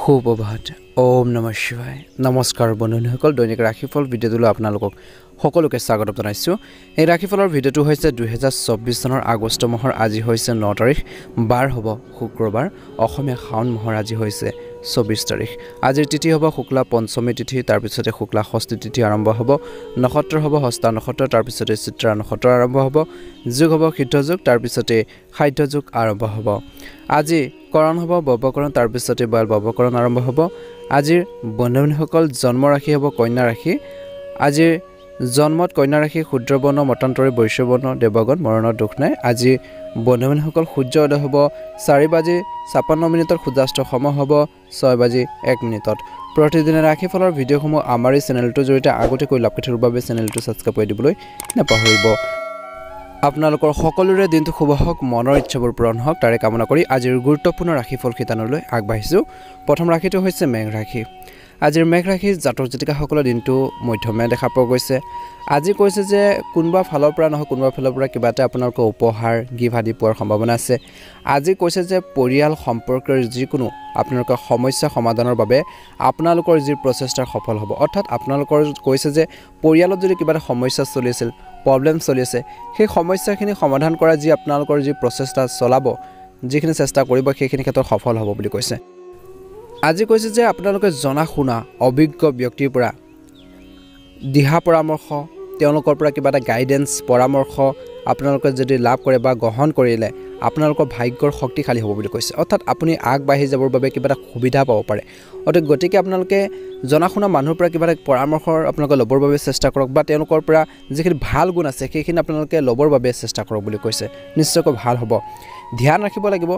সুপ্ৰভাত ওম নমঃ শিৱায় নমস্কাৰ বন্ধুসকল দৈনিক ৰাশিফল ভিডিঅ'টোলৈ আপোনালোকক সকলোকে স্বাগতম জনাইছোঁ। এই ৰাশিফলৰ ভিডিঅ'টো হৈছে 2024 চনৰ আগষ্ট মাহৰ আজি হৈছে 9 তাৰিখ বাৰ হ'ব শুক্ৰবাৰ অসমীয়া শাওণ মাহৰ আজি হৈছে 24 তাৰিখ। আজিৰ তিথি হ'ব শুক্লা পঞ্চমী তিথি, তাৰ পিছতে শুক্লা ষষ্ঠী তিথি আৰম্ভ হ'ব, নক্ষত্ৰ হ'ব হস্তা নক্ষত্ৰ, তাৰ পিছতে চিত্ৰা নক্ষত্ৰ আৰম্ভ হ'ব, যোগ হ'ব সিদ্ধ যোগ, তাৰ পিছতে খাদ্য যোগ আৰম্ভ হ'ব। আজি কৰণ হ'ব বৱকৰণ, তাৰ পিছতে বাল বৱকৰণ আৰম্ভ হ'ব। আজিৰ বন্ধুসকল জন্ম ৰাশি হ'ব কন্যা ৰাশি। আজিৰ জন্মত কন্যা ৰাশি ক্ষুদ্ৰবৰ্ণ মতান্তৰে বৈশ্যবৰ্ণ দেৱগণ মৰণৰ দুখ নাই। আজি বন্ধুসকল সূৰ্য উদয় হ'ব 4:56 সূৰ্যাস্ত সময় হ'ব 6:01। প্ৰতিদিনে ৰাশিফলৰ ভিডিঅ'সমূহ আমাৰ এই চেনেলটোৰ জৰিয়তে আগতীয়াকৈ লাভ কৰি বাবে চেনেলটো ছাবস্ক্ৰাইব কৰি দিবলৈ নাপাহৰিব। আপোনালোকৰ সকলোৰে দিনটো শুভ হওক, মনৰ ইচ্ছাবোৰ পূৰণ হওক তাৰে কামনা কৰি আজিৰ গুৰুত্বপূৰ্ণ ৰাশিফল শিতানলৈ আগবাঢ়িছোঁ। প্ৰথম ৰাশিটো হৈছে মেঘ ৰাশি। আজিৰ মেঘ ৰাশিৰ জাতক জাতিকাসকলৰ দিনটো মধ্যমীয়া দেখা পোৱা গৈছে। আজি কৈছে যে কোনোবা ফালৰ পৰা নহয় কোনোবা ফালৰ পৰা কিবা এটা আপোনালোকৰ উপহাৰ গিফ্ট আদি পোৱাৰ সম্ভাৱনা আছে। আজি কৈছে যে পৰিয়াল সম্পৰ্কৰ যিকোনো আপোনালোকৰ সমস্যা সমাধানৰ বাবে আপোনালোকৰ যি প্ৰচেষ্টা সফল হ'ব। অৰ্থাৎ আপোনালোকৰ কৈছে যে পৰিয়ালত যদি কিবা এটা সমস্যা চলি আছিল, প্ৰব্লেম চলি আছে, সেই সমস্যাখিনি সমাধান কৰা যি আপোনালোকৰ যি প্ৰচেষ্টা চলাব, যিখিনি চেষ্টা কৰিব সেইখিনি ক্ষেত্ৰত সফল হ'ব বুলি কৈছে। আজি কৈছে যে আপোনালোকে জনা শুনা অভিজ্ঞ ব্যক্তিৰ পৰা দিহা পৰামৰ্শ, তেওঁলোকৰ পৰা কিবা এটা গাইডেন্স পৰামৰ্শ আপোনালোকে যদি লাভ কৰে বা গ্ৰহণ কৰিলে আপোনালোকৰ ভাগ্যৰ শক্তিশালী হ'ব বুলি কৈছে। অৰ্থাৎ আপুনি আগবাঢ়ি যাবৰ বাবে কিবা এটা সুবিধা পাব পাৰে। গতিকে আপোনালোকে জনা শুনা মানুহৰ পৰা কিবা এটা পৰামৰ্শ আপোনালোকে ল'বৰ বাবে চেষ্টা কৰক, বা তেওঁলোকৰ পৰা যিখিনি ভাল গুণ আছে সেইখিনি আপোনালোকে ল'বৰ বাবে চেষ্টা কৰক বুলি কৈছে। নিশ্চয়কৈ ভাল হ'ব। ধ্যান ৰাখিব লাগিব,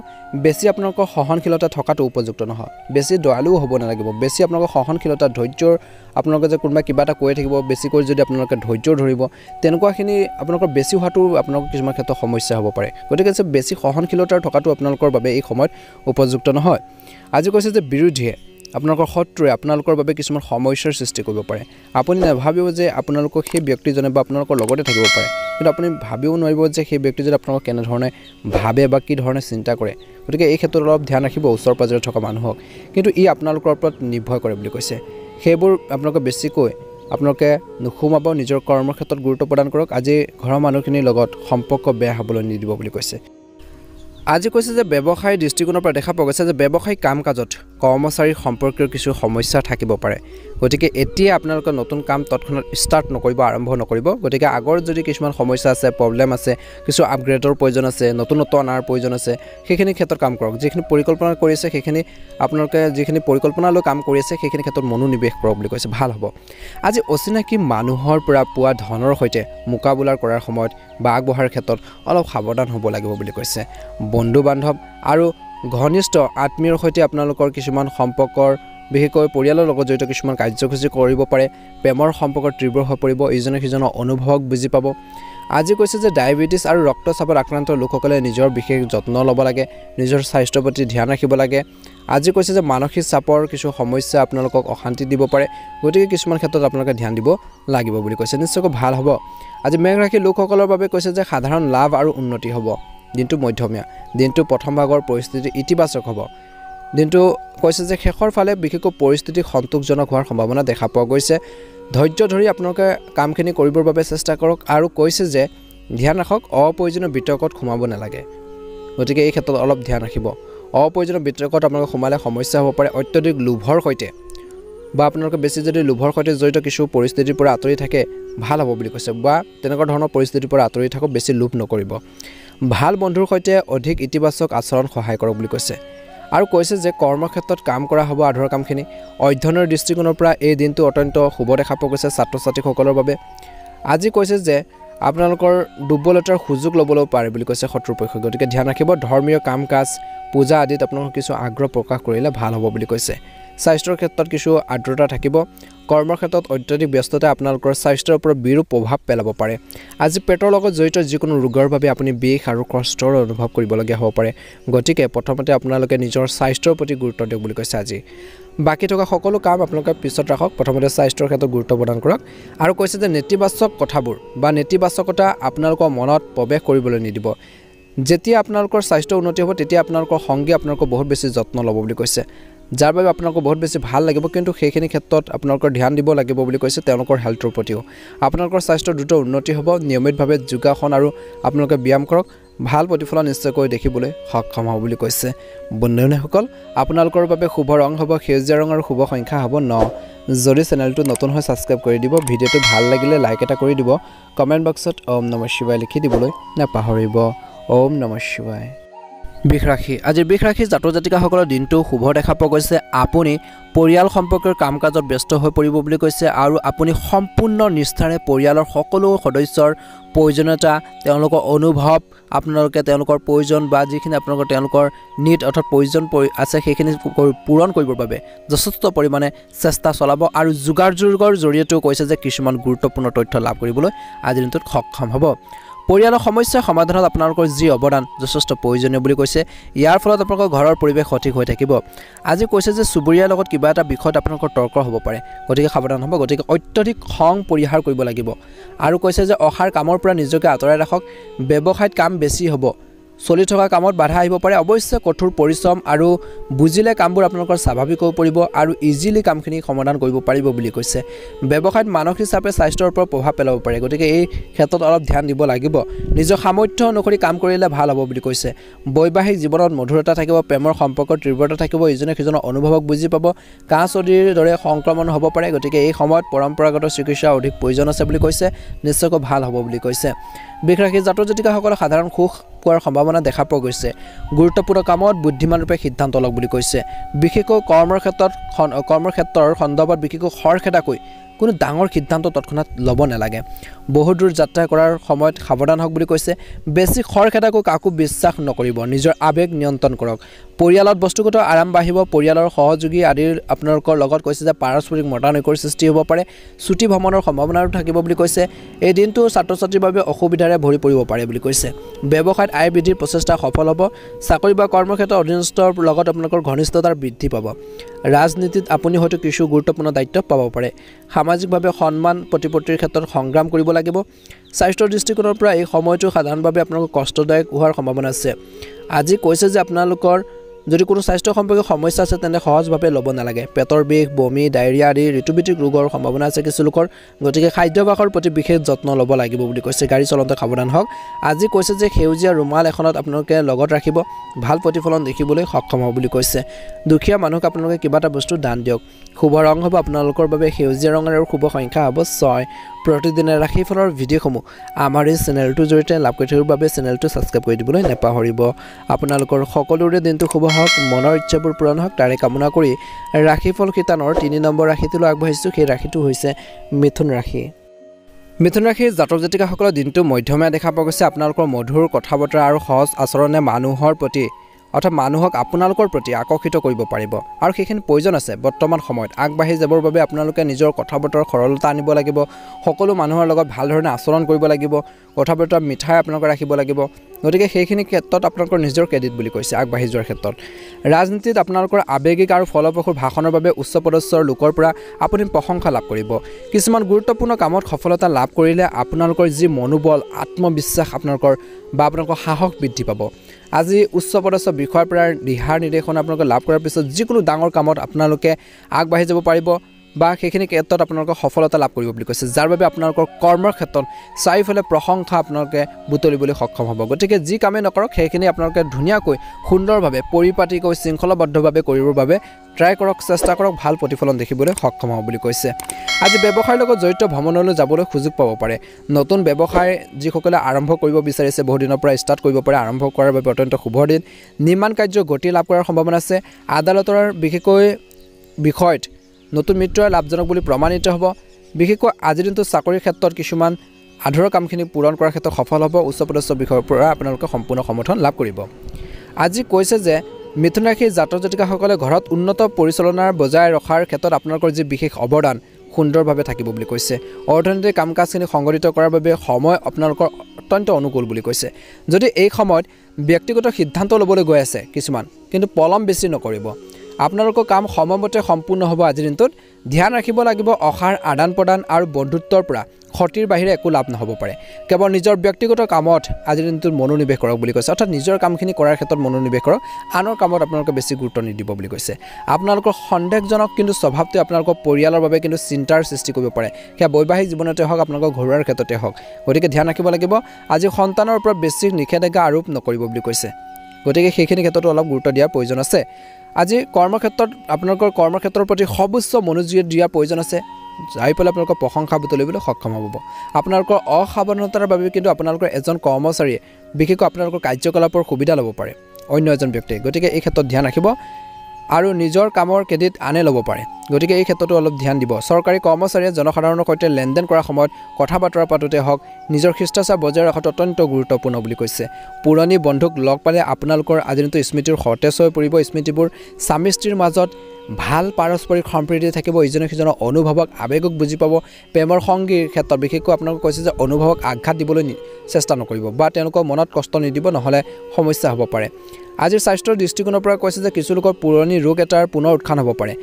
বেছি আপোনালোকৰ সহনশীলতা থকাটো উপযুক্ত নহয়, বেছি দয়ালুও হ'ব নালাগিব। বেছি আপোনালোকৰ সহনশীলতা ধৈৰ্যৰ আপোনালোকে যে কোনোবা কিবা এটা কৈ থাকিব, বেছিকৈ যদি আপোনালোকে ধৈৰ্য ধৰিব তেনেকুৱাখিনি আপোনালোকৰ বেছি হোৱাটো আপোনালোকৰ কিছুমান ক্ষেত্ৰত সমস্যা হ'ব পাৰে। গতিকে যে বেছি সহনশীলতাৰ থকাটো আপোনালোকৰ বাবে এই সময়ত উপযুক্ত নহয়। আজি কৈছে যে বিৰোধীয়ে আপোনালোকৰ শত্ৰুৱে আপোনালোকৰ বাবে কিছুমান সমস্যাৰ সৃষ্টি কৰিব পাৰে। আপুনি নাভাবিব যে আপোনালোকক সেই ব্যক্তিজনে বা আপোনালোকৰ লগতে থাকিব পাৰে, কিন্তু আপুনি ভাবিব নোৱাৰিব যে সেই ব্যক্তিজনে আপোনালোকক কেনেধৰণে ভাবে বা কি ধৰণে চিন্তা কৰে। গতিকে এই ক্ষেত্ৰত অলপ ধ্যান ৰাখিব ওচৰ পাজৰে থকা মানুহক, কিন্তু ই আপোনালোকৰ ওপৰত নিৰ্ভৰ কৰে বুলি কৈছে। সেইবোৰ আপোনালোকে বেছিকৈ আপোনালোকে নোসোমাব, নিজৰ কৰ্মৰ ক্ষেত্ৰত গুৰুত্ব প্ৰদান কৰক। আজি ঘৰৰ মানুহখিনিৰ লগত সম্পৰ্ক বেয়া হ'বলৈ নিদিব বুলি কৈছে। আজি কৈছে যে ব্যৱসায়ী দৃষ্টিকোণৰ পৰা দেখা পোৱা গৈছে যে ব্যৱসায়িক কাম কাজত কৰ্মচাৰীৰ সম্পৰ্কীয় কিছু সমস্যা থাকিব পাৰে। গতিকে এতিয়া আপোনালোকে নতুন কাম তৎক্ষণাত ষ্টাৰ্ট নকৰিব, আৰম্ভ নকৰিব। গতিকে আগৰ যদি কিছুমান সমস্যা আছে, প্ৰব্লেম আছে, কিছু আপগ্ৰেডৰ প্ৰয়োজন আছে, নতুনত্ব অনাৰ প্ৰয়োজন আছে, সেইখিনি ক্ষেত্ৰত কাম কৰক। যিখিনি পৰিকল্পনা কৰি আছে সেইখিনি আপোনালোকে যিখিনি পৰিকল্পনা লৈ কাম কৰি আছে সেইখিনি ক্ষেত্ৰত মনোনিৱেশ কৰক বুলি কৈছে। ভাল হ'ব। আজি অচিনাকি মানুহৰ পৰা পোৱা ধনৰ সৈতে মোকাবিলা কৰাৰ সময়ত বা আগবঢ়াৰ ক্ষেত্ৰত অলপ সাৱধান হ'ব লাগিব বুলি কৈছে। বন্ধু বান্ধৱ আৰু ঘনিষ্ঠ আত্মীয়ৰ সৈতে আপোনালোকৰ কিছুমান সম্পৰ্কৰ বিশেষকৈ পৰিয়ালৰ লগত জড়িত কিছুমান কাৰ্যসূচী কৰিব পাৰে। প্ৰেমৰ সম্পৰ্ক তীব্ৰ হৈ পৰিব, ইজনে সিজনৰ অনুভৱক বুজি পাব। আজি কৈছে যে ডায়েবেটিছ আৰু ৰক্তচাপত আক্ৰান্ত লোকসকলে নিজৰ বিশেষ যত্ন ল'ব লাগে, নিজৰ স্বাস্থ্যৰ প্ৰতি ধ্যান ৰাখিব লাগে। আজি কৈছে যে মানসিক চাপৰ কিছু সমস্যা আপোনালোকক অশান্তি দিব পাৰে। গতিকে কিছুমান ক্ষেত্ৰত আপোনালোকে ধ্যান দিব লাগিব বুলি কৈছে। নিশ্চয়কৈ ভাল হ'ব। আজি মেঘ ৰাশিৰ লোকসকলৰ বাবে কৈছে যে সাধাৰণ লাভ আৰু উন্নতি হ'ব। দিনটো মধ্যমীয়া, দিনটো প্ৰথম ভাগৰ পৰিস্থিতি ইতিবাচক হ'ব। দিনটো কৈছে যে শেষৰ ফালে বিশেষকৈ পৰিস্থিতি সন্তোষজনক হোৱাৰ সম্ভাৱনা দেখা পোৱা গৈছে। ধৈৰ্য ধৰি আপোনালোকে কামখিনি কৰিবৰ বাবে চেষ্টা কৰক, আৰু কৈছে যে ধ্যান ৰাখক অপ্ৰয়োজনীয় বিতৰ্কত সোমাব নালাগে। গতিকে এই ক্ষেত্ৰত অলপ ধ্যান ৰাখিব। অপ্ৰয়োজনীয় বিতৰ্কত আপোনালোকে সোমালে সমস্যা হ'ব পাৰে। অত্যধিক লোভৰ সৈতে বা আপোনালোকে বেছি যদি লোভৰ সৈতে জড়িত কিছু পৰিস্থিতিৰ পৰা আঁতৰি থাকে ভাল হ'ব বুলি কৈছে, বা তেনেকুৱা ধৰণৰ পৰিস্থিতিৰ পৰা আঁতৰি থাকক, বেছি লোভ নকৰিব। ভাল বন্ধুৰ সৈতে অধিক ইতিবাচক আচৰণ সহায় কৰক বুলি কৈছে। আৰু কৈছে যে কৰ্মক্ষেত্ৰত কাম কৰা হ'ব আধৰুৱা কামখিনি। অধ্যয়নৰ দৃষ্টিকোণৰ পৰা এই দিনটো অত্যন্ত শুভ দেখা পোৱা গৈছে ছাত্ৰ ছাত্ৰীসকলৰ বাবে। আজি কৈছে যে আপোনালোকৰ দুৰ্বলতাৰ সুযোগ ল'বলৈ পাৰে বুলি কৈছে শত্ৰুপক্ষই। গতিকে ধ্যান ৰাখিব। ধৰ্মীয় কাম কাজ পূজা আদিত আপোনালোকৰ কিছু আগ্ৰহ প্ৰকাশ কৰিলে ভাল হ'ব বুলি কৈছে। স্বাস্থ্যৰ ক্ষেত্ৰত কিছু আৰ্দ্ৰতা থাকিব। কৰ্মৰ ক্ষেত্ৰত অত্যধিক ব্যস্ততা আপোনালোকৰ স্বাস্থ্যৰ ওপৰত বিৰূপ প্ৰভাৱ পেলাব পাৰে। আজি পেটৰ লগত জড়িত যিকোনো ৰোগৰ বাবে আপুনি বিষ আৰু কষ্টৰ অনুভৱ কৰিবলগীয়া হ'ব পাৰে। গতিকে প্ৰথমতে আপোনালোকে নিজৰ স্বাস্থ্যৰ প্ৰতি গুৰুত্ব দিয়ক বুলি কৈছে। আজি বাকী থকা সকলো কাম আপোনালোকে পিছত ৰাখক, প্ৰথমতে স্বাস্থ্যৰ ক্ষেত্ৰত গুৰুত্ব প্ৰদান কৰক। আৰু কৈছে যে নেতিবাচক কথাবোৰ বা নেতিবাচকতা আপোনালোকৰ মনত প্ৰৱেশ কৰিবলৈ নিদিব। যেতিয়া আপোনালোকৰ স্বাস্থ্য উন্নতি হ'ব তেতিয়া আপোনালোকৰ সংগী আপোনালোকৰ বহুত বেছি যত্ন ল'ব বুলি কৈছে। যাৰ বাবে আপোনালোকৰ বহুত বেছি ভাল লাগিব কিন্তু সেইখিনি ক্ষেত্ৰত আপোনালোকৰ ধ্যান দিব লাগিব বুলি কৈছে তেওঁলোকৰ হেল্থৰ প্ৰতিও আপোনালোকৰ স্বাস্থ্যৰ দ্ৰুত উন্নতি হ'ব নিয়মিতভাৱে যোগাসন আৰু আপোনালোকে ব্যায়াম কৰক ভাল প্ৰতিফলন নিশ্চয়কৈ দেখিবলৈ সক্ষম হ'ব বুলি কৈছে বন্ধুসকল আপোনালোকৰ বাবে শুভ ৰং হ'ব সেউজীয়া ৰং আৰু শুভ সংখ্যা হ'ব 9 যদি চেনেলটো নতুন হয় সাবস্ক্ৰাইব কৰি দিব ভিডিঅ'টো ভাল লাগিলে লাইক এটা কৰি দিব কমেন্ট বক্সত ওম নমঃ শিৱায় লিখি দিবলৈ নাপাহৰিব ওম নমঃ শিৱায় বৃষ ৰাশি আজি বৃষ ৰাশি জাতক জাতিকাসকলৰ দিনটো শুভ দেখা পোৱা গৈছে আপুনি পৰিয়াল সম্পৰ্কৰ কাম কাজত ব্যস্ত হৈ পৰিব বুলি কৈছে আৰু আপুনি সম্পূৰ্ণ নিষ্ঠাৰে পৰিয়ালৰ সকলো সদস্যৰ প্ৰয়োজনীয়তা তেওঁলোকৰ অনুভৱ আপোনালোকে তেওঁলোকৰ প্ৰয়োজন বা যিখিনি আপোনালোকৰ তেওঁলোকৰ নিড অৰ্থাৎ প্ৰয়োজন আছে সেইখিনি পূৰণ কৰিবৰ বাবে যথেষ্ট পৰিমাণে চেষ্টা চলাব আৰু যোগাযোগৰ জৰিয়তেও কৈছে যে কিছুমান গুৰুত্বপূৰ্ণ তথ্য লাভ কৰিবলৈ আজিৰ দিনটোত সক্ষম হ'ব পৰিয়ালৰ সমস্যা সমাধানত আপোনালোকৰ যি অৱদান যথেষ্ট প্ৰয়োজনীয় বুলি কৈছে ইয়াৰ ফলত আপোনালোকৰ ঘৰৰ পৰিৱেশ সঠিক হৈ থাকিব আজি কৈছে যে চুবুৰীয়াৰ লগত কিবা এটা বিষয়ত আপোনালোকৰ তৰ্ক হ'ব পাৰে গতিকে সাৱধান হ'ব গতিকে অত্যধিক খং পৰিহাৰ কৰিব লাগিব আৰু কৈছে যে অহাৰ কামৰ পৰা নিজকে আঁতৰাই ৰাখক ব্যৱসায়ত কাম বেছি হ'ব চলি থকা কামত বাধা আহিব পাৰে অৱশ্যে কঠোৰ পৰিশ্ৰম আৰু বুজিলে কামবোৰ আপোনালোকৰ স্বাভাৱিক হৈ পৰিব আৰু ইজিলি কামখিনি সমাধান কৰিব পাৰিব বুলি কৈছে ব্যৱসায়ত মানসিক চাপে স্বাস্থ্যৰ ওপৰত প্ৰভাৱ পেলাব পাৰে গতিকে এই ক্ষেত্ৰত অলপ ধ্যান দিব লাগিব নিজৰ সামৰ্থ্য অনুসৰি কাম কৰিলে ভাল হ'ব বুলি কৈছে বৈবাহিক জীৱনত মধুৰতা থাকিব প্ৰেমৰ সম্পৰ্কৰ তীব্ৰতা থাকিব ইজনে সিজনৰ অনুভৱক বুজি পাব কাহ চৰ্দিৰ দৰে সংক্ৰমণ হ'ব পাৰে গতিকে এই সময়ত পৰম্পৰাগত চিকিৎসা অধিক প্ৰয়োজন আছে বুলি কৈছে নিশ্চয়কৈ ভাল হ'ব বুলি কৈছে বৃষ ৰাশি জাতক জাতিকাসকলৰ সাধাৰণ সুখ পোৱাৰ সম্ভাৱনা দেখা পোৱা গৈছে গুৰুত্বপূৰ্ণ কামত বুদ্ধিমানৰূপে সিদ্ধান্ত লওক বুলি কৈছে বিশেষকৈ কৰ্মৰ ক্ষেত্ৰৰ সন্দৰ্ভত বিশেষকৈ খৰখেদাকৈ কোনো ডাঙৰ সিদ্ধান্ত তৎক্ষণাত ল'ব নালাগে বহু দূৰ যাত্ৰা কৰাৰ সময়ত সাৱধান হওক বুলি কৈছে বেছি খৰখেদাকৈ কাকো বিশ্বাস নকৰিব নিজৰ আবেগ নিয়ন্ত্ৰণ কৰক পৰিয়ালত বস্তুগত আৰাম বাঢ়িব পৰিয়ালৰ সহযোগী আদিৰ আপোনালোকৰ লগত কৈছে যে পাৰস্পৰিক মতানৈক্যৰ সৃষ্টি হ'ব পাৰে ছুটি ভ্ৰমণৰ সম্ভাৱনাও থাকিব বুলি কৈছে এই দিনটো ছাত্ৰ ছাত্ৰীৰ বাবে অসুবিধাৰে ভৰি পৰিব পাৰে বুলি কৈছে ব্যৱসায়ত আয় বৃদ্ধিৰ প্ৰচেষ্টা সফল হ'ব চাকৰি বা কৰ্মক্ষেত্ৰৰ অধীনস্থৰ লগত আপোনালোকৰ ঘনিষ্ঠতাৰ বৃদ্ধি পাব ৰাজনীতিত আপুনি হয়তো কিছু গুৰুত্বপূৰ্ণ দায়িত্ব পাব পাৰে সামাজিকভাৱে সন্মান প্ৰতিপত্তিৰ ক্ষেত্ৰত সংগ্ৰাম কৰিব লাগিব স্বাস্থ্যৰ দৃষ্টিকোণৰ পৰা এই সময়টো সাধাৰণভাৱে আপোনালোকৰ কষ্টদায়ক হোৱাৰ সম্ভাৱনা আছে আজি কৈছে যে আপোনালোকৰ যদি কোনো স্বাস্থ্য সম্পৰ্কীয় সমস্যা আছে তেন্তে সহজভাৱে ল'ব নালাগে পেটৰ বিষ বমি ডায়েৰিয়া আদি ঋতুভিত্তিক ৰোগৰ সম্ভাৱনা আছে কিছু লোকৰ গতিকে খাদ্যাভ্যাসৰ প্ৰতি বিশেষ যত্ন ল'ব লাগিব বুলি কৈছে গাড়ী চলাওঁতে সাৱধান হওক আজি কৈছে যে সেউজীয়া ৰুমাল এখনত আপোনালোকে লগত ৰাখিব ভাল প্ৰতিফলন দেখিবলৈ সক্ষম হ'ব বুলি কৈছে দুখীয়া মানুহক আপোনালোকে কিবা এটা বস্তু দান দিয়ক শুভ ৰং হ'ব আপোনালোকৰ বাবে সেউজীয়া ৰং আৰু শুভ সংখ্যা হ'ব 6 প্ৰতিদিনে ৰাশিফলৰ ভিডিঅ'সমূহ আমাৰ এই চেনেলটোৰ জৰিয়তে লাভ কৰি থকাৰ বাবে চেনেলটো ছাবস্ক্ৰাইব কৰি দিবলৈ নাপাহৰিব আপোনালোকৰ সকলোৰে দিনটো শুভ হওক মনৰ ইচ্ছাবোৰ পূৰণ হওক তাৰে কামনা কৰি ৰাশিফল শিতানৰ 3 নম্বৰ ৰাশিটোলৈ আগবাঢ়িছোঁ সেই ৰাশিটো হৈছে মিথুন ৰাশি মিথুন ৰাশিৰ জাতক জাতিকাসকলৰ দিনটো মধ্যমীয়া দেখা পোৱা গৈছে আপোনালোকৰ মধুৰ কথা বতৰা আৰু সহজ আচৰণে মানুহৰ প্ৰতি অৰ্থাৎ মানুহক আপোনালোকৰ প্ৰতি আকৰ্ষিত কৰিব পাৰিব আৰু সেইখিনি প্ৰয়োজন আছে বৰ্তমান সময়ত আগবাঢ়ি যাবৰ বাবে আপোনালোকে নিজৰ কথা বতৰাৰ সৰলতা আনিব লাগিব সকলো মানুহৰ লগত ভাল ধৰণে আচৰণ কৰিব লাগিব কথা বতৰা মিঠাই আপোনালোকে ৰাখিব লাগিব গতিকে সেইখিনি ক্ষেত্ৰত আপোনালোকৰ নিজৰ ক্ৰেডিট বুলি কৈছে আগবাঢ়ি যোৱাৰ ক্ষেত্ৰত ৰাজনীতিত আপোনালোকৰ আৱেগিক আৰু ফলপ্ৰসূ ভাষণৰ বাবে উচ্চ পদস্থৰ লোকৰ পৰা আপুনি প্ৰশংসা লাভ কৰিব কিছুমান গুৰুত্বপূৰ্ণ কামত সফলতা লাভ কৰিলে আপোনালোকৰ যি মনোবল আত্মবিশ্বাস আপোনালোকৰ সাহস বৃদ্ধি পাব আজি উচ্চ পদস্থ বিষয়ৰ পৰা দিহাৰ নিৰ্দেশনা আপোনালোকে লাভ কৰাৰ পিছত যিকোনো ডাঙৰ কামত আপোনালোকে আগবাঢ়ি যাব পাৰিব বা সেইখিনি ক্ষেত্ৰত আপোনালোকৰ সফলতা লাভ কৰিব বুলি কৈছে যাৰ বাবে আপোনালোকৰ কৰ্মৰ ক্ষেত্ৰত চাৰিওফালে প্ৰশংসা আপোনালোকে বুটলিবলৈ সক্ষম হ'ব গতিকে যি কামেই নকৰক সেইখিনি আপোনালোকে ধুনীয়াকৈ সুন্দৰভাৱে পৰিপাটিকৈ শৃংখলাবদ্ধভাৱে কৰিবৰ বাবে ট্ৰাই কৰক চেষ্টা কৰক ভাল প্ৰতিফলন দেখিবলৈ সক্ষম হ'ব বুলি কৈছে আজি ব্যৱসায়ৰ লগত জড়িত ভ্ৰমণলৈ যাবলৈ সুযোগ পাব পাৰে নতুন ব্যৱসায় যিসকলে আৰম্ভ কৰিব বিচাৰিছে বহু দিনৰ পৰা ষ্টাৰ্ট কৰিব পাৰে আৰম্ভ কৰাৰ বাবে অত্যন্ত শুভ দিন নিৰ্মাণ কাৰ্য গতি লাভ কৰাৰ সম্ভাৱনা আছে আদালতৰ বিশেষকৈ বিষয়ত নতুন মিত্ৰই লাভজনক বুলি প্ৰমাণিত হ'ব বিশেষকৈ আজিৰ দিনটো চাকৰিৰ ক্ষেত্ৰত কিছুমান আধৰুৱা কামখিনি পূৰণ কৰাৰ ক্ষেত্ৰত সফল হ'ব উচ্চ পদস্থ বিষয়ৰ পৰা আপোনালোকে সম্পূৰ্ণ সমৰ্থন লাভ কৰিব আজি কৈছে যে মিথুন ৰাশিৰ জাতক জাতিকাসকলে ঘৰত উন্নত পৰিচালনাৰ বজাই ৰখাৰ ক্ষেত্ৰত আপোনালোকৰ যি বিশেষ অৱদান সুন্দৰভাৱে থাকিব বুলি কৈছে অৰ্থনৈতিক কাম কাজখিনি সংগঠিত কৰাৰ বাবে সময় আপোনালোকৰ অত্যন্ত অনুকূল বুলি কৈছে যদি এই সময়ত ব্যক্তিগত সিদ্ধান্ত ল'বলৈ গৈ আছে কিছুমান কিন্তু পলম বেছি নকৰিব আপোনালোকৰ কাম সময়মতে সম্পূৰ্ণ হ'ব আজিৰ দিনটোত ধ্যান ৰাখিব লাগিব অসাৰ আদান প্ৰদান আৰু বন্ধুত্বৰ পৰা ক্ষতিৰ বাহিৰে একো লাভ নহ'ব পাৰে কেৱল নিজৰ ব্যক্তিগত কামত আজিৰ দিনটোত মনোনিৱেশ কৰক বুলি কৈছে অৰ্থাৎ নিজৰ কামখিনি কৰাৰ ক্ষেত্ৰত মনোনিৱেশ কৰক আনৰ কামত আপোনালোকে বেছি গুৰুত্ব নিদিব বুলি কৈছে আপোনালোকৰ সন্দেহজনক কিন্তু স্বভাৱটোৱে আপোনালোকৰ পৰিয়ালৰ বাবে কিন্তু চিন্তাৰ সৃষ্টি কৰিব পাৰে সেয়া বৈবাহিক জীৱনতে হওক আপোনালোকৰ ঘৰুৱাৰ ক্ষেত্ৰতে হওক গতিকে ধ্যান ৰাখিব লাগিব আজি সন্তানৰ ওপৰত বেছি নিষেধাজ্ঞা আৰোপ নকৰিব বুলি কৈছে গতিকে সেইখিনি ক্ষেত্ৰতো অলপ গুৰুত্ব দিয়াৰ প্ৰয়োজন আছে আজি কৰ্মক্ষেত্ৰত আপোনালোকৰ কৰ্মক্ষেত্ৰৰ প্ৰতি সৰ্বোচ্চ মনোযোগ দিয়াৰ প্ৰয়োজন আছে যাই পেলাই আপোনালোকৰ প্ৰশংসা বুটলিবলৈ সক্ষম হ'ব আপোনালোকৰ অসাৱধানতাৰ বাবে কিন্তু আপোনালোকৰ এজন কৰ্মচাৰীয়ে বিশেষকৈ আপোনালোকৰ কাৰ্যকলাপৰ সুবিধা ল'ব পাৰে অন্য এজন ব্যক্তিয়ে গতিকে এই ক্ষেত্ৰত ধ্যান ৰাখিব আৰু নিজৰ কামৰ ক্ৰেডিট আনে ল'ব পাৰে গতিকে এই ক্ষেত্ৰতো অলপ ধ্যান দিব চৰকাৰী কৰ্মচাৰীয়ে জনসাধাৰণৰ সৈতে লেনদেন কৰাৰ সময়ত কথা বতৰা পাতোতে হওক নিজৰ শিষ্টাচাৰ বজাই ৰখাটো অত্যন্ত গুৰুত্বপূৰ্ণ বুলি কৈছে পুৰণি বন্ধুক লগ পালে আপোনালোকৰ আজিনটো স্মৃতিৰ সতেজ হৈ পৰিব স্মৃতিবোৰ স্বামী স্ত্ৰীৰ মাজত ভাল পাৰস্পৰিক সম্প্ৰীতি থাকিব ইজনে সিজনৰ অনুভৱক আৱেগক বুজি পাব প্ৰেমৰ সংগীৰ ক্ষেত্ৰত বিশেষকৈ আপোনালোকে কৈছে যে অনুভৱক আঘাত দিবলৈ চেষ্টা নকৰিব বা তেওঁলোকৰ মনত কষ্ট নিদিব নহ'লে সমস্যা হ'ব পাৰে আজিৰ স্বাস্থ্যৰ দৃষ্টিকোণৰ পৰা কৈছে যে কিছু লোকৰ পুৰণি ৰোগ এটাৰ পুনৰ উত্থান হ'ব পাৰে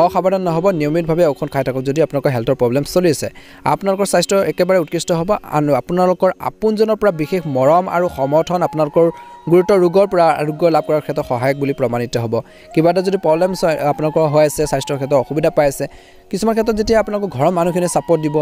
অসাৱধান নহ'ব নিয়মিতভাৱে ঔষধ খাই থাকক যদি আপোনালোকৰ হেল্থৰ প্ৰব্লেম চলি আছে আপোনালোকৰ স্বাস্থ্য একেবাৰে উৎকৃষ্ট হ'ব আৰু আপোনালোকৰ আপোনজনৰ পৰা বিশেষ মৰম আৰু সমৰ্থন আপোনালোকৰ গুৰুতৰ ৰোগৰ পৰা আৰোগ্য লাভ কৰাৰ ক্ষেত্ৰত সহায়ক বুলি প্ৰমাণিত হ'ব কিবা এটা যদি প্ৰব্লেম আপোনালোকৰ হৈ আছে স্বাস্থ্যৰ ক্ষেত্ৰত অসুবিধা পাই আছে কিছুমান ক্ষেত্ৰত যেতিয়া আপোনালোকৰ ঘৰৰ মানুহখিনিয়ে ছাপোৰ্ট দিব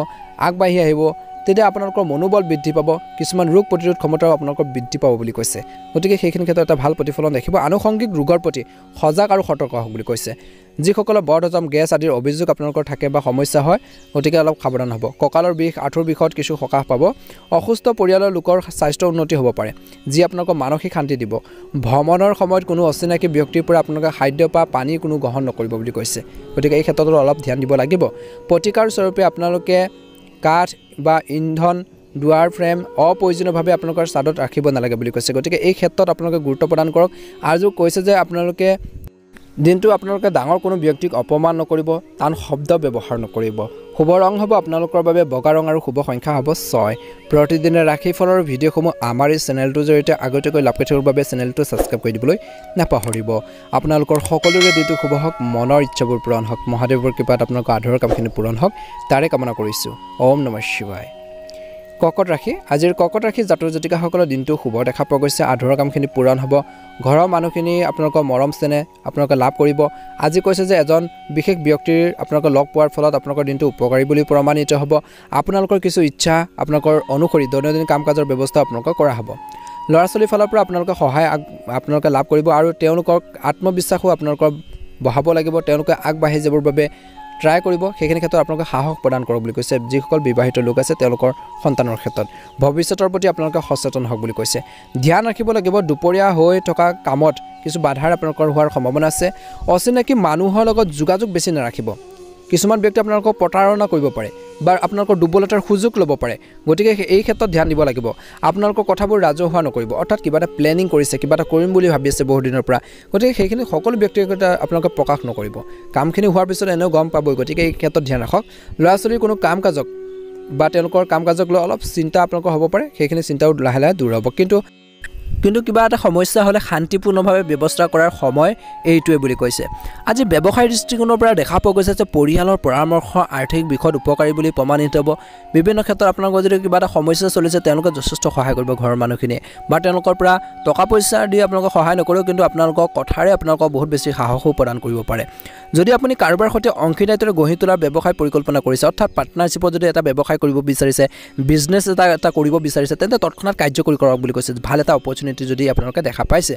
আগবাঢ়ি আহিব তেতিয়া আপোনালোকৰ মনোবল বৃদ্ধি পাব কিছুমান ৰোগ প্ৰতিৰোধ ক্ষমতাও আপোনালোকৰ বৃদ্ধি পাব বুলি কৈছে গতিকে সেইখিনি ক্ষেত্ৰত এটা ভাল প্ৰতিফলন দেখিব আনুষংগিক ৰোগৰ প্ৰতি সজাগ আৰু সতৰ্ক হওক বুলি কৈছে যিসকলৰ বদহজম গেছ আদিৰ অভিযোগ আপোনালোকৰ থাকে বা সমস্যা হয় গতিকে অলপ সাৱধান হ'ব কঁকালৰ বিষ আঁঠুৰ বিষত কিছু সকাহ পাব অসুস্থ পৰিয়ালৰ লোকৰ স্বাস্থ্য উন্নতি হ'ব পাৰে যি আপোনালোকৰ মানসিক শান্তি দিব ভ্ৰমণৰ সময়ত কোনো অচিনাকি ব্যক্তিৰ পৰা আপোনালোকে খাদ্য বা পানী কোনো গ্ৰহণ নকৰিব বুলি কৈছে গতিকে এই ক্ষেত্ৰতো অলপ ধ্যান দিব লাগিব প্ৰতিকাৰ স্বৰূপে আপোনালোকে কাঠ বা ইন্ধন দুৱাৰ ফ্ৰেম অপ্ৰয়োজনীয়ভাৱে আপোনালোকৰ ছাদত ৰাখিব নালাগে বুলি কৈছে গতিকে এই ক্ষেত্ৰত আপোনালোকে গুৰুত্ব প্ৰদান কৰক আৰু কৈছে যে আপোনালোকে দিনটো আপোনালোকে ডাঙৰ কোনো ব্যক্তিক অপমান নকৰিব টান শব্দ ব্যৱহাৰ নকৰিব শুভ ৰং হ'ব আপোনালোকৰ বাবে বগা ৰং আৰু শুভ সংখ্যা হ'ব 6 প্ৰতিদিনে ৰাশিফলৰ ভিডিঅ'সমূহ আমাৰ এই চেনেলটোৰ জৰিয়তে আগতীয়াকৈ লাভ কৰি থকাৰ বাবে চেনেলটো ছাবস্ক্ৰাইব কৰি দিবলৈ নাপাহৰিব আপোনালোকৰ সকলোৰে দিনটো শুভ হওক মনৰ ইচ্ছাবোৰ পূৰণ হওক মহাদেৱৰ কৃপাত আপোনালোকৰ আধৰুৱা কামখিনি পূৰণ হওক তাৰে কামনা কৰিছোঁ ওম নমঃ শিৱায় ককট ৰাশি আজিৰ ককট ৰাশি জাতৰ জাতিকাসকলৰ দিনটো শুভ দেখা পোৱা গৈছে আধৰুৱা কামখিনি পূৰণ হ'ব ঘৰৰ মানুহখিনি আপোনালোকৰ মৰম চেনেহ আপোনালোকে লাভ কৰিব আজি কৈছে যে এজন বিশেষ ব্যক্তিৰ আপোনালোকে লগ পোৱাৰ ফলত আপোনালোকৰ দিনটো উপকাৰী বুলি প্ৰমাণিত হ'ব আপোনালোকৰ কিছু ইচ্ছা আপোনালোকৰ অনুসৰি দৈনন্দিন কাম কাজৰ ব্যৱস্থা আপোনালোকৰ কৰা হ'ব ল'ৰা ছোৱালীৰ ফালৰ পৰা আপোনালোকে সহায় আপোনালোকে লাভ কৰিব আৰু তেওঁলোকৰ আত্মবিশ্বাসো আপোনালোকৰ বঢ়াব লাগিব তেওঁলোকে আগবাঢ়ি যাবৰ বাবে ট্ৰাই কৰিব সেইখিনি ক্ষেত্ৰত আপোনালোকে সাহস প্ৰদান কৰক বুলি কৈছে যিসকল বিবাহিত লোক আছে তেওঁলোকৰ সন্তানৰ ক্ষেত্ৰত ভৱিষ্যতৰ প্ৰতি আপোনালোকে সচেতন হওক বুলি কৈছে ধ্যান ৰাখিব লাগিব দুপৰীয়া হৈ থকা কামত কিছু বাধাৰ আপোনালোকৰ হোৱাৰ সম্ভাৱনা আছে অচিনাকি মানুহৰ লগত যোগাযোগ বেছি নাৰাখিব কিছুমান ব্যক্তি আপোনালোকক প্ৰতাৰণা কৰিব পাৰে বা আপোনালোকৰ দুৰ্বলতাৰ সুযোগ ল'ব পাৰে গতিকে এই ক্ষেত্ৰত ধ্যান দিব লাগিব আপোনালোকৰ কথাবোৰ ৰাজহুৱা নকৰিব অৰ্থাৎ কিবা এটা প্লেনিং কৰিছে কিবা এটা কৰিম বুলি ভাবি আছে বহু দিনৰ পৰা গতিকে সেইখিনি সকলো ব্যক্তিগত আপোনালোকে প্ৰকাশ নকৰিব কামখিনি হোৱাৰ পিছত এনেও গম পাবই গতিকে এই ক্ষেত্ৰত ধ্যান ৰাখক ল'ৰা ছোৱালীৰ কোনো কাম কাজক বা তেওঁলোকৰ কাম কাজক লৈ অলপ চিন্তা আপোনালোকৰ হ'ব পাৰে সেইখিনি চিন্তাও লাহে লাহে দূৰ হ'ব কিন্তু কিবা এটা সমস্যা হ'লে শান্তিপূৰ্ণভাৱে ব্যৱস্থা কৰাৰ সময় এইটোৱে বুলি কৈছে আজি ব্যৱসায়ৰ দৃষ্টিকোণৰ পৰা দেখা পোৱা গৈছে যে পৰিয়ালৰ পৰামৰ্শ আৰ্থিক বিষয়ত উপকাৰী বুলি প্ৰমাণিত হ'ব বিভিন্ন ক্ষেত্ৰত আপোনালোকৰ যদি কিবা এটা সমস্যা চলিছে তেওঁলোকে যথেষ্ট সহায় কৰিব ঘৰৰ মানুহখিনিয়ে বা তেওঁলোকৰ পৰা টকা পইচা দি আপোনালোকক সহায় নকৰেও কিন্তু আপোনালোকৰ কথাৰে আপোনালোকক বহুত বেছি সাহসো প্ৰদান কৰিব পাৰে যদি আপুনি কাৰোবাৰ সৈতে অংশীদাৰিত্বৰে গঢ়ি তোলাৰ ব্যৱসায় পৰিকল্পনা কৰিছে অৰ্থাৎ পাৰ্টনাৰশ্বিপত যদি এটা ব্যৱসায় কৰিব বিচাৰিছে বিজনেছ এটা কৰিব বিচাৰিছে তেন্তে তৎক্ষণাৎ কাৰ্যকৰী কৰক বুলি কৈছে ভাল এটা অপৰচুনিটি যদি আপোনালোকে দেখা পাইছে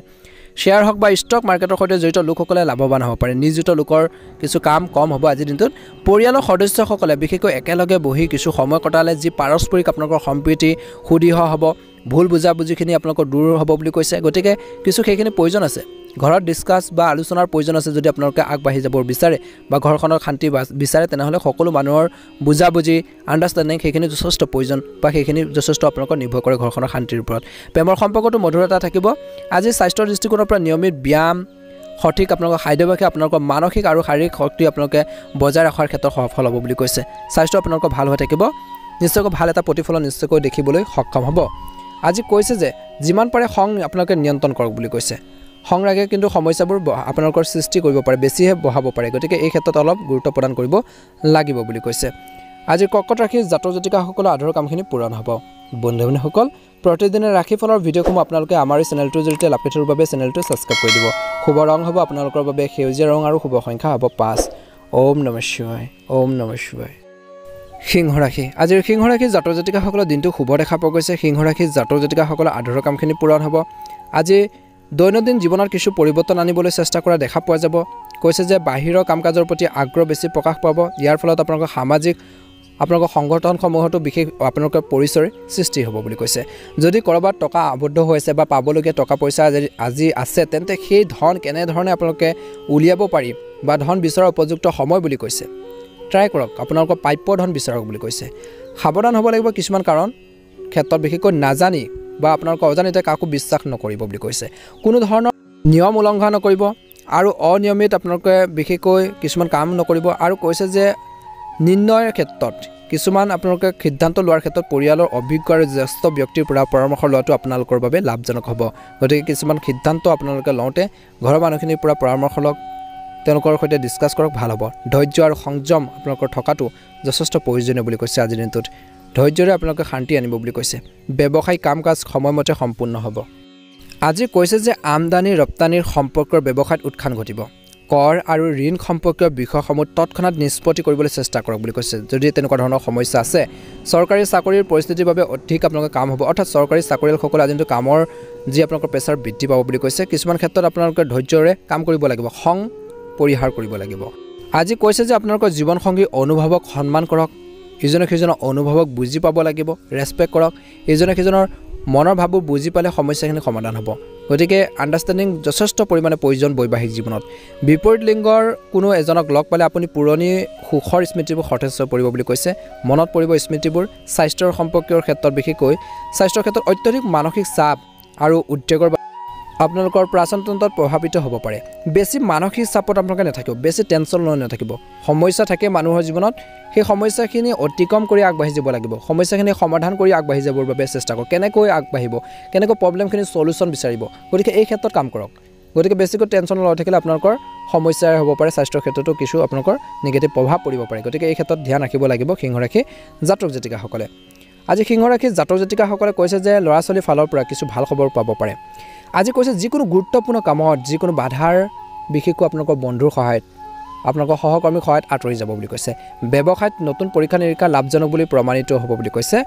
শ্বেয়াৰ হওক বা ষ্টক মাৰ্কেটৰ সৈতে জড়িত লোকসকলে লাভৱান হ'ব পাৰে নিয়োজিত লোকৰ কিছু কাম কম হ'ব আজিৰ দিনটোত পৰিয়ালৰ সদস্যসকলে বিশেষকৈ একেলগে বহি কিছু সময় কটালে যি পাৰস্পৰিক আপোনালোকৰ সম্প্ৰীতি সুদৃঢ় হ'ব ভুল বুজাবুজিখিনি আপোনালোকৰ দূৰ হ'ব বুলি কৈছে গতিকে কিছু সেইখিনি প্ৰয়োজন আছে ঘৰত ডিছকাছ বা আলোচনাৰ প্ৰয়োজন আছে যদি আপোনালোকে আগবাঢ়ি যাব বিচাৰে বা ঘৰখনৰ শান্তি বিচাৰে তেনেহ'লে সকলো মানুহৰ বুজাবুজি আণ্ডাৰষ্টেণ্ডিং সেইখিনি যথেষ্ট প্ৰয়োজন বা সেইখিনি যথেষ্ট আপোনালোকৰ নিৰ্ভৰ কৰে ঘৰখনৰ শান্তিৰ ওপৰত প্ৰেমৰ সম্পৰ্কটো মধুৰতা থাকিব আজি স্বাস্থ্যৰ দৃষ্টিকোণৰ পৰা নিয়মিত ব্যায়াম সঠিক আপোনালোকৰ খাদ্যাভ্যাসে আপোনালোকৰ মানসিক আৰু শাৰীৰিক শক্তি আপোনালোকে বজাই ৰখাৰ ক্ষেত্ৰত সফল হ'ব বুলি কৈছে স্বাস্থ্য আপোনালোকৰ ভাল হৈ থাকিব নিশ্চয়কৈ ভাল এটা প্ৰতিফলন নিশ্চয়কৈ দেখিবলৈ সক্ষম হ'ব আজি কৈছে যে যিমান পাৰে খং আপোনালোকে নিয়ন্ত্ৰণ কৰক বুলি কৈছে সংৰাগে কিন্তু সমস্যাবোৰ আপোনালোকৰ সৃষ্টি কৰিব পাৰে বেছিহে বঢ়াব পাৰে গতিকে এই ক্ষেত্ৰত অলপ গুৰুত্ব প্ৰদান কৰিব লাগিব বুলি কৈছে আজি কৰ্কট ৰাশিৰ জাতক জাতিকাসকলৰ আধৰুৱা কামখিনি পূৰণ হ'ব। বন্ধু-বান্ধৱীসকল, প্ৰতিদিনে ৰাশিফলৰ ভিডিঅ'সমূহ আপোনালোকে আমাৰ এই চেনেলটোৰ জৰিয়তে লাভ কৰিবৰ বাবে চেনেলটো ছাবস্ক্ৰাইব কৰি দিব। শুভ ৰং হ'ব আপোনালোকৰ বাবে সেউজীয়া ৰং আৰু শুভ সংখ্যা হ'ব 5। ওম নমঃ শিৱায়, ওম নমঃ শিৱায়। সিংহ ৰাশি, আজিৰ সিংহ ৰাশিৰ জাতক জাতিকাসকলৰ দিনটো শুভ দেখা পোৱা গৈছে। সিংহ ৰাশিৰ জাতক জাতিকাসকলৰ আধৰুৱা কামখিনি পূৰণ হ'ব। আজি দৈনন্দিন জীৱনত কিছু পৰিৱৰ্তন আনিবলৈ চেষ্টা কৰা দেখা পোৱা যাব। কৈছে যে বাহিৰৰ কাম কাজৰ প্ৰতি আগ্ৰহ বেছি প্ৰকাশ পাব। ইয়াৰ ফলত আপোনালোকৰ সামাজিক আপোনালোকৰ সংগঠনসমূহতো বিশেষ আপোনালোকৰ পৰিচয়ৰ সৃষ্টি হ'ব বুলি কৈছে। যদি ক'ৰবাত টকা আবদ্ধ হৈ আছে বা পাবলগীয়া টকা পইচা আজি আছে, তেন্তে সেই ধন কেনেধৰণে আপোনালোকে উলিয়াব পাৰি বা ধন বিচৰাৰ উপযুক্ত সময় বুলি কৈছে। ট্ৰাই কৰক, আপোনালোকৰ প্ৰাপ্য ধন বিচাৰক বুলি কৈছে। সাৱধান হ'ব লাগিব কিছুমান কাৰণ ক্ষেত্ৰত, বিশেষকৈ নাজানি বা আপোনালোকৰ অজানিতে কাকো বিশ্বাস নকৰিব বুলি কৈছে। কোনো ধৰণৰ নিয়ম উলংঘন নকৰিব আৰু অনিয়মিত আপোনালোকে বিশেষকৈ কিছুমান কাম নকৰিব। আৰু কৈছে যে নিৰ্ণয়ৰ ক্ষেত্ৰত কিছুমান আপোনালোকে সিদ্ধান্ত লোৱাৰ ক্ষেত্ৰত পৰিয়ালৰ অভিজ্ঞ আৰু জ্যেষ্ঠ ব্যক্তিৰ পৰা পৰামৰ্শ লোৱাটো আপোনালোকৰ বাবে লাভজনক হ'ব। গতিকে কিছুমান সিদ্ধান্ত আপোনালোকে লওঁতে ঘৰৰ মানুহখিনিৰ পৰা পৰামৰ্শ লওক, তেওঁলোকৰ সৈতে ডিছকাছ কৰক, ভাল হ'ব। ধৈৰ্য আৰু সংযম আপোনালোকৰ থকাটো যথেষ্ট প্ৰয়োজনীয় বুলি কৈছে। আজিৰ দিনটোত ধৈৰ্যৰে আপোনালোকে শান্তি আনিব বুলি কৈছে। ব্যৱসায়িক কাম কাজ সময়মতে সম্পূৰ্ণ হ'ব। আজি কৈছে যে আমদানি ৰপ্তানিৰ সম্পৰ্কৰ ব্যৱসায়ত উত্থান ঘটিব। কৰ আৰু ঋণ সম্পৰ্কীয় বিষয়সমূহ তৎক্ষণাত নিষ্পত্তি কৰিবলৈ চেষ্টা কৰক বুলি কৈছে। যদি তেনেকুৱা ধৰণৰ সমস্যা আছে, চৰকাৰী চাকৰিৰ পৰিস্থিতিৰ বাবে অধিক আপোনালোকৰ কাম হ'ব, অৰ্থাৎ চৰকাৰী চাকৰিয়ালসকলে আজি কিন্তু কামৰ যি আপোনালোকৰ প্ৰেছাৰ বৃদ্ধি পাব বুলি কৈছে। কিছুমান ক্ষেত্ৰত আপোনালোকে ধৈৰ্যৰে কাম কৰিব লাগিব, খং পৰিহাৰ কৰিব লাগিব। আজি কৈছে যে আপোনালোকৰ জীৱনসংগীৰ অনুভৱক সন্মান কৰক, ইজনে সিজনৰ অনুভৱক বুজি পাব লাগিব, ৰেচপেক্ট কৰক। ইজনে সিজনৰ মনৰ ভাৱবোৰ বুজি পালে সমস্যাখিনি সমাধান হ'ব। গতিকে আণ্ডাৰষ্টেণ্ডিং যথেষ্ট পৰিমাণে প্ৰয়োজন বৈবাহিক জীৱনত। বিপৰীত লিংগৰ কোনো এজনক লগ পালে আপুনি পুৰণি সুখৰ স্মৃতিবোৰ সতেজ হৈ পৰিব বুলি কৈছে। মনত পৰিব স্মৃতিবোৰ। স্বাস্থ্যৰ সম্পৰ্কীয় ক্ষেত্ৰত বিশেষকৈ স্বাস্থ্যৰ ক্ষেত্ৰত অত্যধিক মানসিক চাপ আৰু উদ্বেগৰ আপোনালোকৰ প্ৰাচনতন্ত্ৰত প্ৰভাৱিত হ'ব পাৰে। বেছি মানসিক চাপত আপোনালোকে নাথাকিব, বেছি টেনশ্যন লৈ নাথাকিব। সমস্যা থাকে মানুহৰ জীৱনত, সেই সমস্যাখিনি অতিক্ৰম কৰি আগবাঢ়ি যাব লাগিব। সমস্যাখিনি সমাধান কৰি আগবাঢ়ি যাবৰ বাবে চেষ্টা কৰক। কেনেকৈ আগবাঢ়িব, কেনেকৈ প্ৰব্লেমখিনি চলিউশ্যন বিচাৰিব, গতিকে এই ক্ষেত্ৰত কাম কৰক। গতিকে বেছিকৈ টেনশ্যন লৈ থাকিলে আপোনালোকৰ সমস্যাই হ'ব পাৰে। স্বাস্থ্যৰ ক্ষেত্ৰতো কিছু আপোনালোকৰ নিগেটিভ প্ৰভাৱ পৰিব পাৰে। গতিকে এই ক্ষেত্ৰত ধ্যান ৰাখিব লাগিব সিংহ ৰাশি জাতক জাতিকাসকলে। আজি সিংহ ৰাশিৰ জাতক জাতিকাসকলে কৈছে যে ল'ৰা ছোৱালীৰ ফালৰ পৰা কিছু ভাল খবৰ পাব পাৰে। আজি কৈছে যিকোনো গুৰুত্বপূৰ্ণ কামত যিকোনো বাধাৰ বিশেষকৈ আপোনালোকৰ বন্ধুৰ সহায়ত, আপোনালোকৰ সহকৰ্মীৰ সহায়ত আঁতৰি যাব বুলি কৈছে। ব্যৱসায়ত নতুন পৰীক্ষা নিৰীক্ষা লাভজনক বুলি প্ৰমাণিত হ'ব বুলি কৈছে।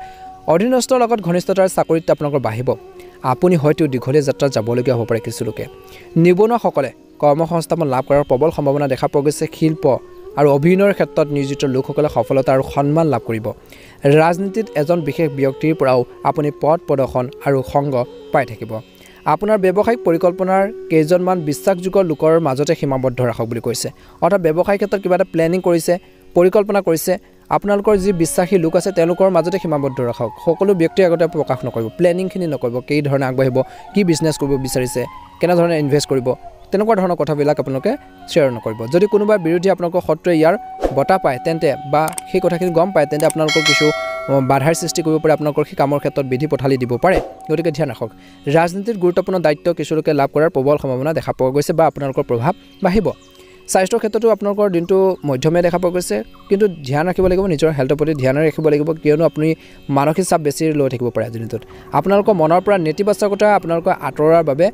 অধীনস্থৰ লগত ঘনিষ্ঠতাৰ চাকৰিত আপোনালোকৰ বাঢ়িব। আপুনি হয়তো দীঘলীয়া যাত্ৰাত যাবলগীয়া হ'ব পাৰে কিছু লোকে। নিবনুৱাসকলে কৰ্মসংস্থাপন লাভ কৰাৰ প্ৰবল সম্ভাৱনা দেখা পোৱা গৈছে। শিল্প আৰু অভিনয়ৰ ক্ষেত্ৰত নিয়োজিত লোকসকলে সফলতা আৰু সন্মান লাভ কৰিব। ৰাজনীতিত এজন বিশেষ ব্যক্তিৰ পৰাও আপুনি পদ প্ৰদৰ্শন আৰু সংগ পাই থাকিব। আপোনাৰ ব্যৱসায়িক পৰিকল্পনাৰ কেইজনমান বিশ্বাসযোগ্য লোকৰ মাজতে সীমাবদ্ধ ৰাখক বুলি কৈছে। অৰ্থাৎ ব্যৱসায়িক ক্ষেত্ৰত কিবা এটা প্লেনিং কৰিছে, পৰিকল্পনা কৰিছে, আপোনালোকৰ যি বিশ্বাসী লোক আছে তেওঁলোকৰ মাজতে সীমাবদ্ধ ৰাখক। সকলো ব্যক্তিৰ আগতে প্ৰকাশ নকৰিব, প্লেনিংখিনি নকৰিব, কি ধৰণে আগবাঢ়িব, কি বিজনেছ কৰিব বিচাৰিছে, কেনেধৰণে ইনভেষ্ট কৰিব, তেনেকুৱা ধৰণৰ কথাবিলাক আপোনালোকে শ্বেয়াৰ নকৰিব। যদি কোনোবা বিৰোধী আপোনালোকৰ শত্ৰুৱে ইয়াৰ বঁটা পায় তেন্তে বা সেই কথাখিনি গম পায়, তেন্তে আপোনালোকৰ কিছু বাধাৰ সৃষ্টি কৰিব পাৰে, আপোনালোকৰ সেই কামৰ ক্ষেত্ৰত বিধি পথালি দিব পাৰে। গতিকে ধ্যান ৰাখক। ৰাজনীতিত গুৰুত্বপূৰ্ণ দায়িত্ব কিছু লোকে লাভ কৰাৰ প্ৰবল সম্ভাৱনা দেখা পোৱা গৈছে বা আপোনালোকৰ প্ৰভাৱ বাঢ়িব। স্বাস্থ্যৰ ক্ষেত্ৰতো আপোনালোকৰ দিনটো মধ্যমীয়া দেখা পোৱা গৈছে, কিন্তু ধ্যান ৰাখিব লাগিব, নিজৰ হেল্থৰ প্ৰতি ধ্যান ৰাখিব লাগিব, কিয়নো আপুনি মানসিক চাপ বেছি লৈ থাকিব পাৰে আজিৰ দিনটোত। আপোনালোকৰ মনৰ পৰা নেতিবাচকতা আপোনালোকৰ আঁতৰাৰ বাবে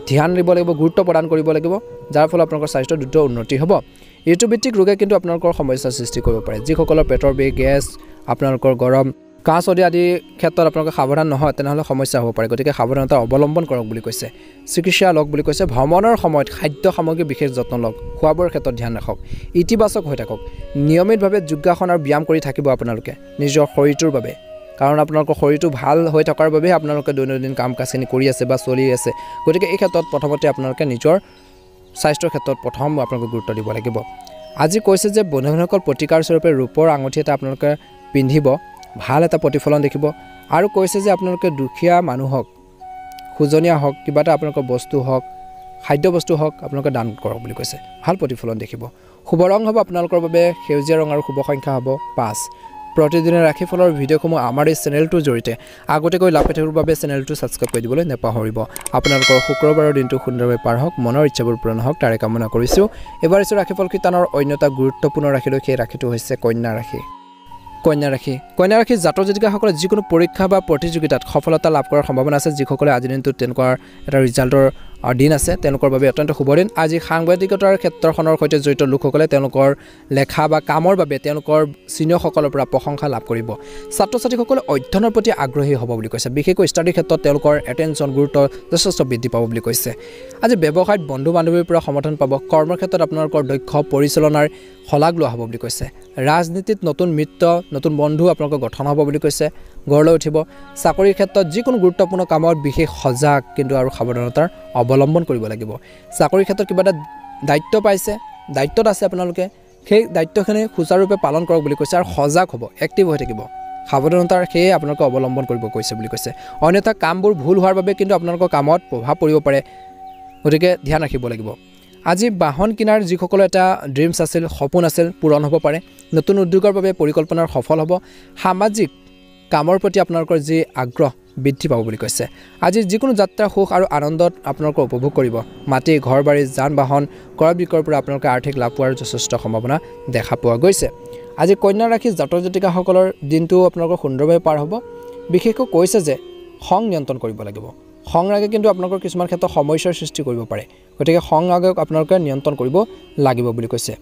ধ্যান দিব লাগিব, গুৰুত্ব প্ৰদান কৰিব লাগিব, যাৰ ফলত আপোনালোকৰ স্বাস্থ্যৰ দ্ৰুত উন্নতি হ'ব। ঋতুভিত্তিক ৰোগে কিন্তু আপোনালোকৰ সমস্যাৰ সৃষ্টি কৰিব পাৰে। যিসকলৰ পেটৰ বিষ, গেছ, আপোনালোকৰ গৰম, কাহ চৰ্দি আদিৰ ক্ষেত্ৰত আপোনালোকে সাৱধান নহয়, তেনেহ'লে সমস্যা হ'ব পাৰে। গতিকে সাৱধানতা অৱলম্বন কৰক বুলি কৈছে। চিকিৎসা লওক বুলি কৈছে। ভ্ৰমণৰ সময়ত খাদ্য সামগ্ৰীৰ বিশেষ যত্ন লওক। খোৱা বোৱাৰ ক্ষেত্ৰত ধ্যান ৰাখক। ইতিবাচক হৈ থাকক। নিয়মিতভাৱে যোগাসন আৰু ব্যায়াম কৰি থাকিব আপোনালোকে নিজৰ শৰীৰটোৰ বাবে, কাৰণ আপোনালোকৰ শৰীৰটো ভাল হৈ থকাৰ বাবেহে আপোনালোকে দৈনন্দিন কাম কাজখিনি কৰি আছে বা চলি আছে। গতিকে এই ক্ষেত্ৰত প্ৰথমতে আপোনালোকে নিজৰ স্বাস্থ্যৰ ক্ষেত্ৰত প্ৰথম আপোনালোকে গুৰুত্ব দিব লাগিব। আজি কৈছে যে বন্ধুসকল প্ৰতিকাৰ স্বৰূপে ৰূপৰ আঙুঠি এটা আপোনালোকে পিন্ধিব, ভাল এটা প্ৰতিফলন দেখিব। আৰু কৈছে যে আপোনালোকে দুখীয়া মানুহক, খোজনীয়া হওক, কিবা এটা আপোনালোকৰ বস্তু হওক, খাদ্য বস্তু হওক, আপোনালোকে দান কৰক বুলি কৈছে। ভাল প্ৰতিফলন দেখিব। শুভ ৰং হ'ব আপোনালোকৰ বাবে সেউজীয়া ৰং আৰু শুভ সংখ্যা হ'ব 5। প্ৰতিদিনে ৰাশিফলৰ ভিডিঅ'সমূহ আমাৰ এই চেনেলটোৰ জৰিয়তে আগতীয়াকৈ লাভ পাই থাকিবৰ বাবে চেনেলটো ছাবস্ক্ৰাইব কৰি দিবলৈ নাপাহৰিব। আপোনালোকৰ শুক্ৰবাৰৰ দিনটো সুন্দৰভাৱে পাৰ হওক, মনৰ ইচ্ছাবোৰ পূৰণ হওক, তাৰে কামনা কৰিছোঁ। এবাৰ ৰাশিফল কীৰ্তনৰ অন্য এটা গুৰুত্বপূৰ্ণ ৰাশিলৈ, সেই ৰাশিটো হৈছে কন্যা ৰাশি। কন্যা ৰাশি জাতক জাতিকাসকলে যিকোনো পৰীক্ষা বা প্ৰতিযোগিতাত সফলতা লাভ কৰাৰ সম্ভাৱনা আছে যিসকলে আজিৰ দিনটোত তেওঁলোকৰ এটা ৰিজাল্টৰ দিন আছে তেওঁলোকৰ বাবে অত্যন্ত শুভ দিন আজি সাংবাদিকতাৰ ক্ষেত্ৰখনৰ সৈতে জড়িত লোকসকলে তেওঁলোকৰ লেখা বা কামৰ বাবে তেওঁলোকৰ চিনিয়ৰসকলৰ পৰা প্ৰশংসা লাভ কৰিব ছাত্ৰ ছাত্ৰীসকলে অধ্যয়নৰ প্ৰতি আগ্ৰহী হ'ব বুলি কৈছে বিশেষকৈ ষ্টাডিৰ ক্ষেত্ৰত তেওঁলোকৰ এটেনশ্যন গুৰুত্ব যথেষ্ট বৃদ্ধি পাব বুলি কৈছে আজি ব্যৱসায়ত বন্ধু বান্ধৱীৰ পৰা সমৰ্থন পাব কৰ্মৰ ক্ষেত্ৰত আপোনালোকৰ দক্ষ পৰিচালনাৰ শলাগ লোৱা হ'ব বুলি কৈছে ৰাজনীতিত নতুন মিত্ৰ নতুন বন্ধু আপোনালোকৰ গঠন হ'ব বুলি কৈছে গঢ়লৈ উঠিব চাকৰিৰ ক্ষেত্ৰত যিকোনো গুৰুত্বপূৰ্ণ কামত বিশেষ সজাগ কিন্তু আৰু সাৱধানতাৰ অৱলম্বন কৰিব লাগিব চাকৰিৰ ক্ষেত্ৰত কিবা এটা দায়িত্ব পাইছে দায়িত্বত আছে আপোনালোকে সেই দায়িত্বখিনি সুচাৰুৰূপে পালন কৰক বুলি কৈছে আৰু সজাগ হ'ব এক্টিভ হৈ থাকিব সাৱধানতাৰ সেয়ে আপোনালোকে অৱলম্বন কৰিব কৈছে বুলি কৈছে অন্যথা কামবোৰ ভুল হোৱাৰ বাবে কিন্তু আপোনালোকৰ কামত প্ৰভাৱ পৰিব পাৰে গতিকে ধ্যান ৰাখিব লাগিব আজি বাহন কিনাৰ যিসকলৰ এটা ড্ৰিমছ আছিল সপোন আছিল পূৰণ হ'ব পাৰে নতুন উদ্যোগৰ বাবে পৰিকল্পনাৰ সফল হ'ব সামাজিক কামৰ প্ৰতি আপোনালোকৰ যি আগ্ৰহ বৃদ্ধি পাব বুলি কৈছে আজি যিকোনো যাত্ৰা সুখ আৰু আনন্দত আপোনালোকে উপভোগ কৰিব মাটি ঘৰ বাৰী যান বাহন ক্ৰয় বিক্ৰয়ৰ পৰা আপোনালোকে আৰ্থিক লাভ পোৱাৰ যথেষ্ট সম্ভাৱনা দেখা পোৱা গৈছে আজি কন্যা ৰাশি জাতক জাতিকাসকলৰ দিনটো আপোনালোকৰ সুন্দৰভাৱে পাৰ হ'ব বিশেষকৈ কৈছে যে খং নিয়ন্ত্ৰণ কৰিব লাগিব খং ৰাগে কিন্তু আপোনালোকৰ কিছুমান ক্ষেত্ৰত সমস্যাৰ সৃষ্টি কৰিব পাৰে গতিকে খং ৰাগক আপোনালোকে নিয়ন্ত্ৰণ কৰিব লাগিব বুলি কৈছে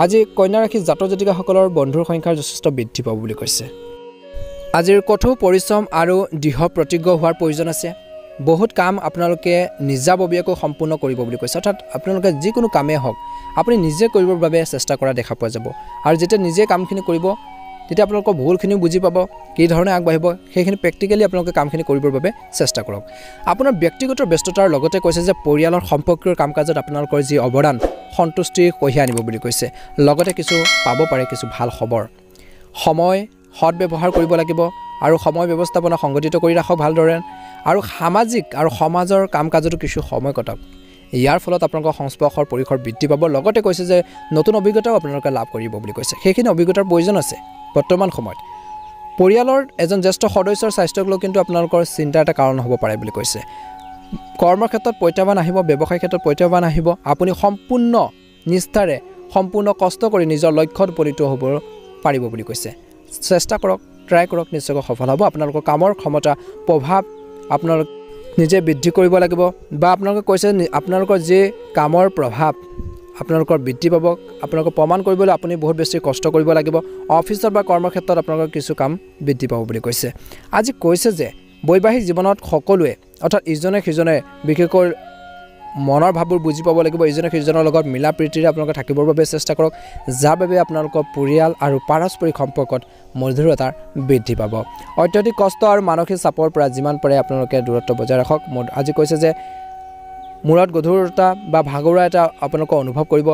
আজি কন্যা ৰাশি জাতক জাতিকাসকলৰ বন্ধুৰ সংখ্যা যথেষ্ট বৃদ্ধি পাব বুলি কৈছে আজিৰ কঠোৰ পৰিশ্ৰম আৰু দৃঢ় প্ৰতিজ্ঞ হোৱাৰ প্ৰয়োজন আছে বহুত কাম আপোনালোকে নিজাববীয়াকৈ সম্পূৰ্ণ কৰিব বুলি কৈছে অৰ্থাৎ আপোনালোকে যিকোনো কামেই হওক আপুনি নিজে কৰিবৰ বাবে চেষ্টা কৰা দেখা পোৱা যাব আৰু যেতিয়া নিজে কামখিনি কৰিব তেতিয়া আপোনালোকৰ ভুলখিনিও বুজি পাব কি ধৰণে আগবাঢ়িব সেইখিনি প্ৰেক্টিকেলি আপোনালোকে কামখিনি কৰিবৰ বাবে চেষ্টা কৰক আপোনাৰ ব্যক্তিগত ব্যস্ততাৰ লগতে কৈছে যে পৰিয়ালৰ সম্পৰ্কীয় কাম কাজত আপোনালোকৰ যি অৱদান সন্তুষ্টি কঢ়িয়াই আনিব বুলি কৈছে লগতে কিছু পাব পাৰে কিছু ভাল খবৰ সময় সৎ ব্যৱহাৰ কৰিব লাগিব আৰু সময় ব্যৱস্থাপনা সংগঠিত কৰি ৰাখক ভালদৰে আৰু সামাজিক আৰু সমাজৰ কাম কাজতো কিছু সময় কটাওক ইয়াৰ ফলত আপোনালোকৰ সংস্পৰ্শৰ পৰিসৰ বৃদ্ধি পাব লগতে কৈছে যে নতুন অভিজ্ঞতাও আপোনালোকে লাভ কৰিব বুলি কৈছে সেইখিনি অভিজ্ঞতাৰ প্ৰয়োজন আছে বৰ্তমান সময়ত পৰিয়ালৰ এজন জ্যেষ্ঠ সদস্যৰ স্বাস্থ্যক লৈ কিন্তু আপোনালোকৰ চিন্তাৰ এটা কাৰণ হ'ব পাৰে বুলি কৈছে কৰ্মৰ ক্ষেত্ৰত প্ৰত্যাহ্বান আহিব ব্যৱসায়িক ক্ষেত্ৰত প্ৰত্যাহ্বান আহিব আপুনি সম্পূৰ্ণ নিষ্ঠাৰে সম্পূৰ্ণ কষ্ট কৰি নিজৰ লক্ষ্যত উপনীত হ'ব পাৰিব বুলি কৈছে চেষ্টা কৰক ট্ৰাই কৰক নিশ্চয়কৈ সফল হ'ব আপোনালোকৰ কামৰ ক্ষমতা প্ৰভাৱ আপোনালোক নিজে বৃদ্ধি কৰিব লাগিব বা আপোনালোকে কৈছে আপোনালোকৰ যি কামৰ প্ৰভাৱ আপোনালোকৰ বৃদ্ধি পাব আপোনালোকক প্ৰমাণ কৰিবলৈ আপুনি বহুত বেছি কষ্ট কৰিব লাগিব অফিচত বা কৰ্মক্ষেত্ৰত আপোনালোকৰ কিছু কাম বৃদ্ধি পাব বুলি কৈছে আজি কৈছে যে বৈবাহিক জীৱনত সকলোৱে অৰ্থাৎ ইজনে সিজনে বিশেষকৈ মনৰ ভাৱবোৰ বুজি পাব লাগিব ইজনে সিজনৰ লগত মিলা প্ৰীতিৰে আপোনালোকে থাকিবৰ বাবে চেষ্টা কৰক যাৰ বাবে আপোনালোকৰ পৰিয়াল আৰু পাৰস্পৰিক সম্পৰ্কত মধুৰতাৰ বৃদ্ধি পাব অত্যধিক কষ্ট আৰু মানসিক চাপৰ পৰা যিমান পাৰে আপোনালোকে দূৰত্ব বজাই ৰাখক আজি কৈছে যে মূৰত গধুৰতা বা ভাগৰুৱা এটা আপোনালোকে অনুভৱ কৰিব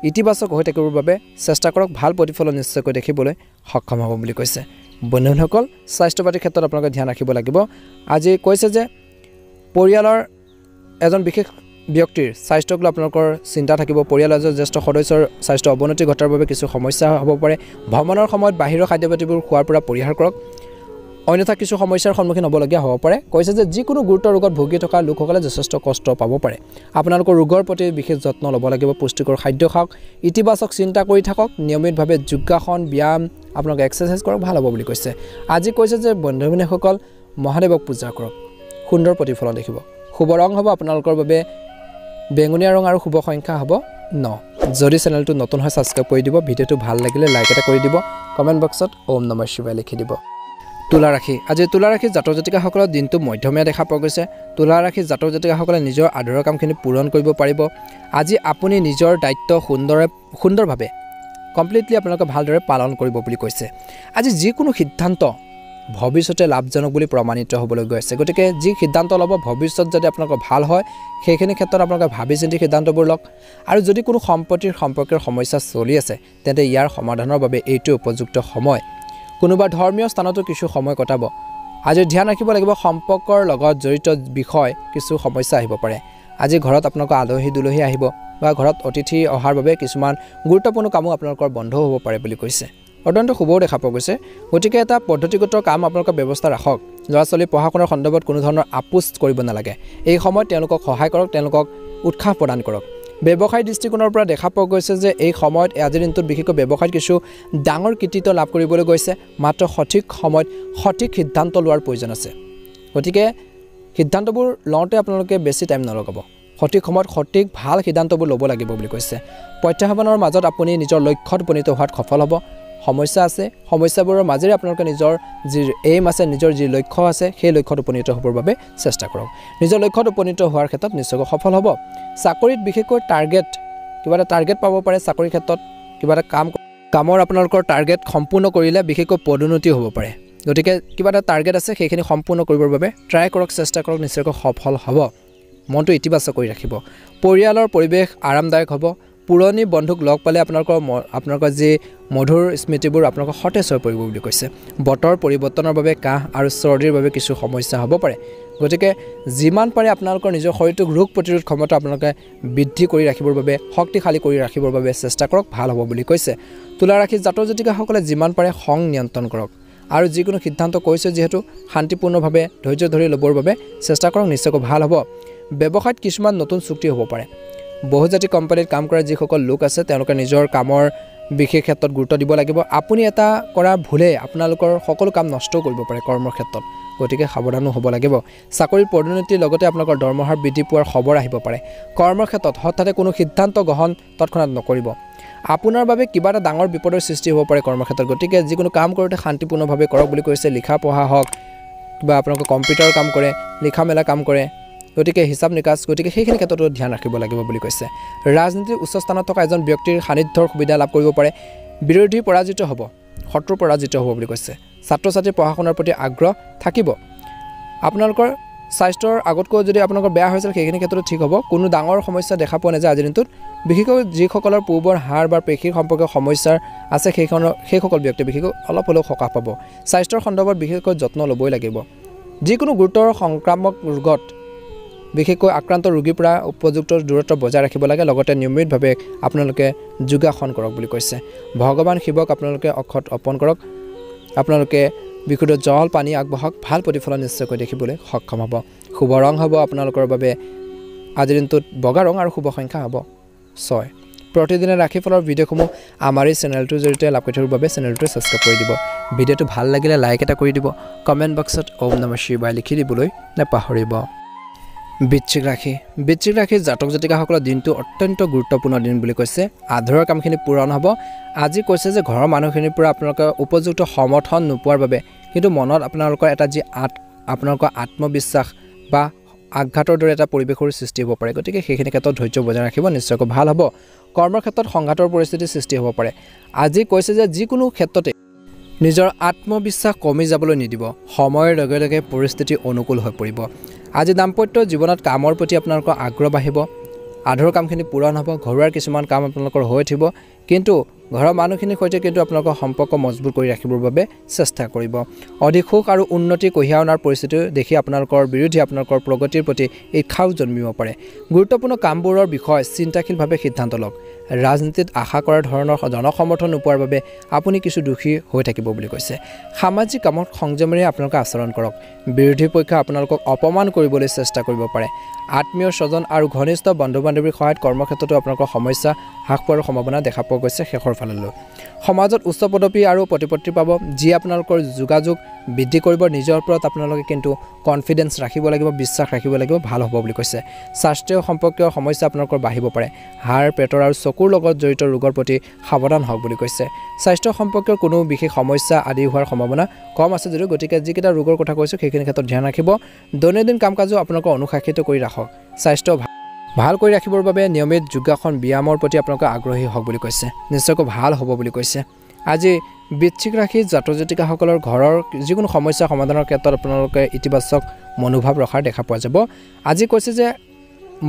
ইতিবাচক হৈ থাকিবৰ বাবে চেষ্টা কৰক ভাল প্ৰতিফলন নিশ্চয়কৈ দেখিবলৈ সক্ষম হ'ব বুলি কৈছে বন্ধুসকল স্বাস্থ্য পাতিৰ ক্ষেত্ৰত আপোনালোকে ধ্যান ৰাখিব লাগিব আজি কৈছে যে পৰিয়ালৰ এজন বিশেষ ব্যক্তিৰ স্বাস্থ্যক লৈ আপোনালোকৰ চিন্তা থাকিব পৰিয়ালৰ এজন জ্যেষ্ঠ সদস্যৰ স্বাস্থ্য অৱনতি ঘটাৰ বাবে কিছু সমস্যা হ'ব পাৰে ভ্ৰমণৰ সময়ত বাহিৰৰ খাদ্যপাতিবোৰ খোৱাৰ পৰা পৰিহাৰ কৰক অন্যথা কিছু সমস্যাৰ সন্মুখীন হ'বলগীয়া হ'ব পাৰে কৈছে যে যিকোনো গুৰুতৰ ৰোগত ভুগি থকা লোকসকলে যথেষ্ট কষ্ট পাব পাৰে আপোনালোকৰ ৰোগৰ প্ৰতি বিশেষ যত্ন ল'ব লাগিব পুষ্টিকৰ খাদ্য খাওক ইতিবাচক চিন্তা কৰি থাকক নিয়মিতভাৱে যোগাসন ব্যায়াম আপোনালোকে এক্সাৰচাইজ কৰক ভাল হ'ব বুলি কৈছে আজি কৈছে যে বন্ধু বান্ধৱীসকল মহাদেৱক পূজা কৰক সুন্দৰ প্ৰতিফলন দেখিব শুভ ৰং হ'ব আপোনালোকৰ বাবে বেঙুনীয়া ৰং আৰু শুভ সংখ্যা হ'ব 9 যদি চেনেলটো নতুন হয় সাবস্ক্ৰাইব কৰি দিব ভিডিঅ'টো ভাল লাগিলে লাইক এটা কৰি দিব কমেন্ট বক্সত ওম নমঃ শিৱায় লিখি দিব তুলা ৰাশি আজি তুলা ৰাশি জাতক জাতিকাসকলৰ দিনটো মধ্যমীয়া দেখা পোৱা গৈছে তুলা ৰাশি জাতক জাতিকাসকলে নিজৰ আদৰৰ কামখিনি পূৰণ কৰিব পাৰিব আজি আপুনি নিজৰ দায়িত্ব সুন্দৰভাৱে কমপ্লিটলি আপোনালোকে ভালদৰে পালন কৰিব বুলি কৈছে আজি যিকোনো সিদ্ধান্ত ভৱিষ্যতে লাভজনক বুলি প্ৰমাণিত হ'বলৈ গৈ আছে গতিকে যি সিদ্ধান্ত ল'ব ভৱিষ্যত যদি আপোনালোকৰ ভাল হয় সেইখিনি ক্ষেত্ৰত আপোনালোকে ভাবি চিন্তি সিদ্ধান্তবোৰ লওক আৰু যদি কোনো সম্পত্তিৰ সম্পৰ্কৰ সমস্যা চলি আছে তেন্তে ইয়াৰ সমাধানৰ বাবে এইটো উপযুক্ত সময় কোনোবা ধৰ্মীয় স্থানতো কিছু সময় কটাব আজি ধ্যান ৰাখিব লাগিব সম্পৰ্কৰ লগত জড়িত বিষয় কিছু সমস্যা আহিব পাৰে আজি ঘৰত আপোনালোকৰ আলহী দুলহী আহিব বা ঘৰত অতিথি অহাৰ বাবে কিছুমান গুৰুত্বপূৰ্ণ কামো আপোনালোকৰ বন্ধ হ'ব পাৰে বুলি কৈছে অত্যন্ত শুভও দেখা পোৱা গৈছে গতিকে এটা পদ্ধতিগত কাম আপোনালোকৰ ব্যৱস্থা ৰাখক ল'ৰা ছোৱালী পঢ়া শুনাৰ সন্দৰ্ভত কোনো ধৰণৰ আপোচ কৰিব নালাগে এই সময়ত তেওঁলোকক সহায় কৰক তেওঁলোকক উৎসাহ প্ৰদান কৰক ব্যৱসায় দৃষ্টিকোণৰ পৰা দেখা পোৱা গৈছে যে এই সময়ত আজিৰ দিনটোত বিশেষকৈ ব্যৱসায়ত কিছু ডাঙৰ কৃতিত্ব লাভ কৰিবলৈ গৈছে মাত্ৰ সঠিক সময়ত সঠিক সিদ্ধান্ত লোৱাৰ প্ৰয়োজন আছে গতিকে সিদ্ধান্তবোৰ লওঁতে আপোনালোকে বেছি টাইম নলগাব সঠিক সময়ত সঠিক ভাল সিদ্ধান্তবোৰ ল'ব লাগিব বুলি কৈছে প্ৰত্যাহ্বানৰ মাজত আপুনি নিজৰ লক্ষ্যত উপনীত হোৱাত সফল হ'ব সমস্যা আছে সমস্যাবোৰৰ মাজেৰে আপোনালোকে নিজৰ যি এইম আছে নিজৰ যি লক্ষ্য আছে সেই লক্ষ্যত উপনীত হ'বৰ বাবে চেষ্টা কৰক নিজৰ লক্ষ্যত উপনীত হোৱাৰ ক্ষেত্ৰত নিশ্চয়কৈ সফল হ'ব চাকৰিত বিশেষকৈ কিবা এটা টাৰ্গেট পাব পাৰে চাকৰিৰ ক্ষেত্ৰত কিবা এটা কামৰ আপোনালোকৰ টাৰ্গেট সম্পূৰ্ণ কৰিলে বিশেষকৈ পদোন্নতি হ'ব পাৰে গতিকে কিবা এটা টাৰ্গেট আছে সেইখিনি সম্পূৰ্ণ কৰিবৰ বাবে ট্ৰাই কৰক চেষ্টা কৰক নিশ্চয়কৈ সফল হ'ব মনটো ইতিবাচক কৰি ৰাখিব পৰিয়ালৰ পৰিৱেশ আৰামদায়ক হ'ব পুৰণি বন্ধুক লগ পালে আপোনালোকৰ যি মধুৰ স্মৃতিবোৰ আপোনালোকৰ সতেজ হৈ পৰিব বুলি কৈছে বতৰ পৰিৱৰ্তনৰ বাবে কাহ আৰু চৰ্দিৰ বাবে কিছু সমস্যা হ'ব পাৰে গতিকে যিমান পাৰে আপোনালোকৰ নিজৰ শৰীৰটোক ৰোগ প্ৰতিৰোধ ক্ষমতা আপোনালোকে বৃদ্ধি কৰি ৰাখিবৰ বাবে শক্তিশালী কৰি ৰাখিবৰ বাবে চেষ্টা কৰক ভাল হ'ব বুলি কৈছে তুলা ৰাশি জাতক জাতিকাসকলে যিমান পাৰে খং নিয়ন্ত্ৰণ কৰক আৰু যিকোনো সিদ্ধান্ত কৈছে যিহেতু শান্তিপূৰ্ণভাৱে ধৈৰ্য ধৰি ল'বৰ বাবে চেষ্টা কৰক নিশ্চয়কৈ ভাল হ'ব ব্যৱসায়ত কিছুমান নতুন চুক্তি হ'ব পাৰে বহুজাতিক কোম্পানীত কাম কৰা যিসকল লোক আছে তেওঁলোকে নিজৰ কামৰ বিশেষ ক্ষেত্ৰত গুৰুত্ব দিব লাগিব আপুনি এটা কৰা ভুলে আপোনালোকৰ সকলো কাম নষ্ট কৰিব পাৰে কৰ্মৰ ক্ষেত্ৰত গতিকে সাৱধানো হ'ব লাগিব চাকৰিৰ পদোন্নতিৰ লগতে আপোনালোকৰ দৰমহাৰ বৃদ্ধি পোৱাৰ খবৰ আহিব পাৰে কৰ্মৰ ক্ষেত্ৰত হঠাতে কোনো সিদ্ধান্ত গ্ৰহণ তৎক্ষণাত নকৰিব আপোনাৰ বাবে কিবা এটা ডাঙৰ বিপদৰ সৃষ্টি হ'ব পাৰে কৰ্মক্ষেত্ৰত গতিকে যিকোনো কাম কৰোঁতে শান্তিপূৰ্ণভাৱে কৰক বুলি কৈছে লিখা পঢ়া হওক কিবা আপোনালোকে কম্পিউটাৰৰ কাম কৰে লিখা মেলা কাম কৰে গতিকে হিচাপ নিকাচ গতিকে সেইখিনি ক্ষেত্ৰতো ধ্যান ৰাখিব লাগিব বুলি কৈছে ৰাজনীতিৰ উচ্চ স্থানত থকা এজন ব্যক্তিৰ সান্নিধ্যৰ সুবিধা লাভ কৰিব পাৰে বিৰোধী পৰাজিত হ'ব শত্ৰু পৰাজিত হ'ব বুলি কৈছে ছাত্ৰ ছাত্ৰীৰ পঢ়া শুনাৰ প্ৰতি আগ্ৰহ থাকিব আপোনালোকৰ স্বাস্থ্যৰ আগতকৈ যদি আপোনালোকৰ বেয়া হৈছিল সেইখিনি ক্ষেত্ৰত ঠিক হ'ব কোনো ডাঙৰ সমস্যা দেখা পোৱা নাযায় আজিৰ দিনটোত বিশেষকৈ যিসকলৰ পূৰ্বৰ হাড় বা পেশীৰ সম্পৰ্কীয় সমস্যাৰ আছে সেইসকল ব্যক্তি বিশেষকৈ অলপ হ'লেও সকাহ পাব স্বাস্থ্যৰ সন্দৰ্ভত বিশেষকৈ যত্ন ল'বই লাগিব যিকোনো গুৰুতৰ সংক্ৰামক ৰোগত বিশেষকৈ আক্ৰান্ত ৰোগীৰ পৰা উপযুক্ত দূৰত্ব বজাই ৰাখিব লাগে লগতে নিয়মিতভাৱে আপোনালোকে যোগাসন কৰক বুলি কৈছে ভগৱান শিৱক আপোনালোকে অক্ষত অৰ্পণ কৰক আপোনালোকে বিশুদ্ধ জল পানী আগবঢ়াওক ভাল প্ৰতিফলন নিশ্চয়কৈ দেখিবলৈ সক্ষম হ'ব শুভ ৰং হ'ব আপোনালোকৰ বাবে আজিৰ দিনটোত বগা ৰং আৰু শুভ সংখ্যা হ'ব 6 প্ৰতিদিনে ৰাশিফলৰ ভিডিঅ'সমূহ আমাৰ এই চেনেলটোৰ জৰিয়তে লাভ কৰি থকাৰ বাবে চেনেলটো ছাবস্ক্ৰাইব কৰি দিব ভিডিঅ'টো ভাল লাগিলে লাইক এটা কৰি দিব কমেণ্ট বক্সত ওম নমঃ শিৱায় লিখি দিবলৈ নাপাহৰিব বৃশ্চিক ৰাশি জাতক জাতিকাসকলৰ দিনটো অত্যন্ত গুৰুত্বপূৰ্ণ দিন বুলি কৈছে আধৰুৱা কামখিনি পূৰণ হ'ব আজি কৈছে যে ঘৰৰ মানুহখিনিৰ পৰা আপোনালোকে উপযুক্ত সমৰ্থন নোপোৱাৰ বাবে কিন্তু মনত আপোনালোকৰ এটা যি আপোনালোকৰ আত্মবিশ্বাস বা আঘাতৰ দৰে এটা পৰিৱেশৰ সৃষ্টি হ'ব পাৰে গতিকে সেইখিনি ক্ষেত্ৰত ধৈৰ্য বজাই ৰাখিব নিশ্চয়কৈ ভাল হ'ব কৰ্মৰ ক্ষেত্ৰত সংঘাতৰ পৰিস্থিতিৰ সৃষ্টি হ'ব পাৰে আজি কৈছে যে যিকোনো ক্ষেত্ৰতে নিজৰ আত্মবিশ্বাস কমি যাবলৈ নিদিব সময়ৰ লগে লগে পৰিস্থিতি অনুকূল হৈ পৰিব আজি দাম্পত্য জীৱনত কামৰ প্ৰতি আপোনালোকৰ আগ্ৰহ বাঢ়িব আধৰুৱা কামখিনি পূৰণ হ'ব ঘৰুৱাৰ কিছুমান কাম আপোনালোকৰ হৈ উঠিব কিন্তু ঘৰৰ মানুহখিনিৰ সৈতে কিন্তু আপোনালোকৰ সম্পৰ্ক মজবুত কৰি ৰাখিবৰ বাবে চেষ্টা কৰিব অধিক সুখ আৰু উন্নতি কঢ়িয়াই অনাৰ পৰিস্থিতি দেখি আপোনালোকৰ বিৰোধী আপোনালোকৰ প্ৰগতিৰ প্ৰতি ঈৰ্ষাও জন্মিব পাৰে গুৰুত্বপূৰ্ণ কামবোৰৰ বিষয়ে চিন্তাশীলভাৱে সিদ্ধান্ত লওক ৰাজনীতিত আশা কৰাৰ ধৰণৰ জনসমৰ্থন নোপোৱাৰ বাবে আপুনি কিছু দুখী হৈ থাকিব বুলি কৈছে সামাজিক কামত সংযমেৰে আপোনালোকে আচৰণ কৰক বিৰোধী পক্ষ আপোনালোকক অপমান কৰিবলৈ চেষ্টা কৰিব পাৰে আত্মীয় স্বজন আৰু ঘনিষ্ঠ বন্ধু বান্ধৱীৰ সহায়ত কৰ্মক্ষেত্ৰতো আপোনালোকৰ সমস্যা হ্ৰাস পোৱাৰ সম্ভাৱনা দেখা পোৱা গৈছে শেষৰ ফাললৈ সমাজত উচ্চ পদবী আৰু প্ৰতিপত্তি পাব যি আপোনালোকৰ যোগাযোগ বৃদ্ধি কৰিব নিজৰ ওপৰত আপোনালোকে কিন্তু কনফিডেন্স ৰাখিব লাগিব বিশ্বাস ৰাখিব লাগিব ভাল হ'ব বুলি কৈছে স্বাস্থ্য সম্পৰ্কীয় সমস্যা আপোনালোকৰ বাঢ়িব পাৰে হাড় পেটৰ আৰু চকুৰ লগত জড়িত ৰোগৰ প্ৰতি সাৱধান হওক বুলি কৈছে স্বাস্থ্য সম্পৰ্কীয় কোনো বিশেষ সমস্যা আদি হোৱাৰ সম্ভাৱনা কম আছে যদিও গতিকে যিকেইটা ৰোগৰ কথা কৈছোঁ সেইখিনি ক্ষেত্ৰত ধ্যান ৰাখিব দৈনন্দিন কাম কাজো আপোনালোকৰ অনুশাসিত কৰি ৰাখক স্বাস্থ্য ভাল কৰি ৰাখিবৰ বাবে নিয়মিত যোগাসন ব্যায়ামৰ প্ৰতি আপোনালোকে আগ্ৰহী হওক বুলি কৈছে নিশ্চয়কৈ ভাল হ'ব বুলি কৈছে আজি বৃশ্চিক ৰাশি জাতক জাতিকাসকলৰ ঘৰৰ যিকোনো সমস্যা সমাধানৰ ক্ষেত্ৰত আপোনালোকে ইতিবাচক মনোভাৱ ৰখাৰ দেখা পোৱা যাব আজি কৈছে যে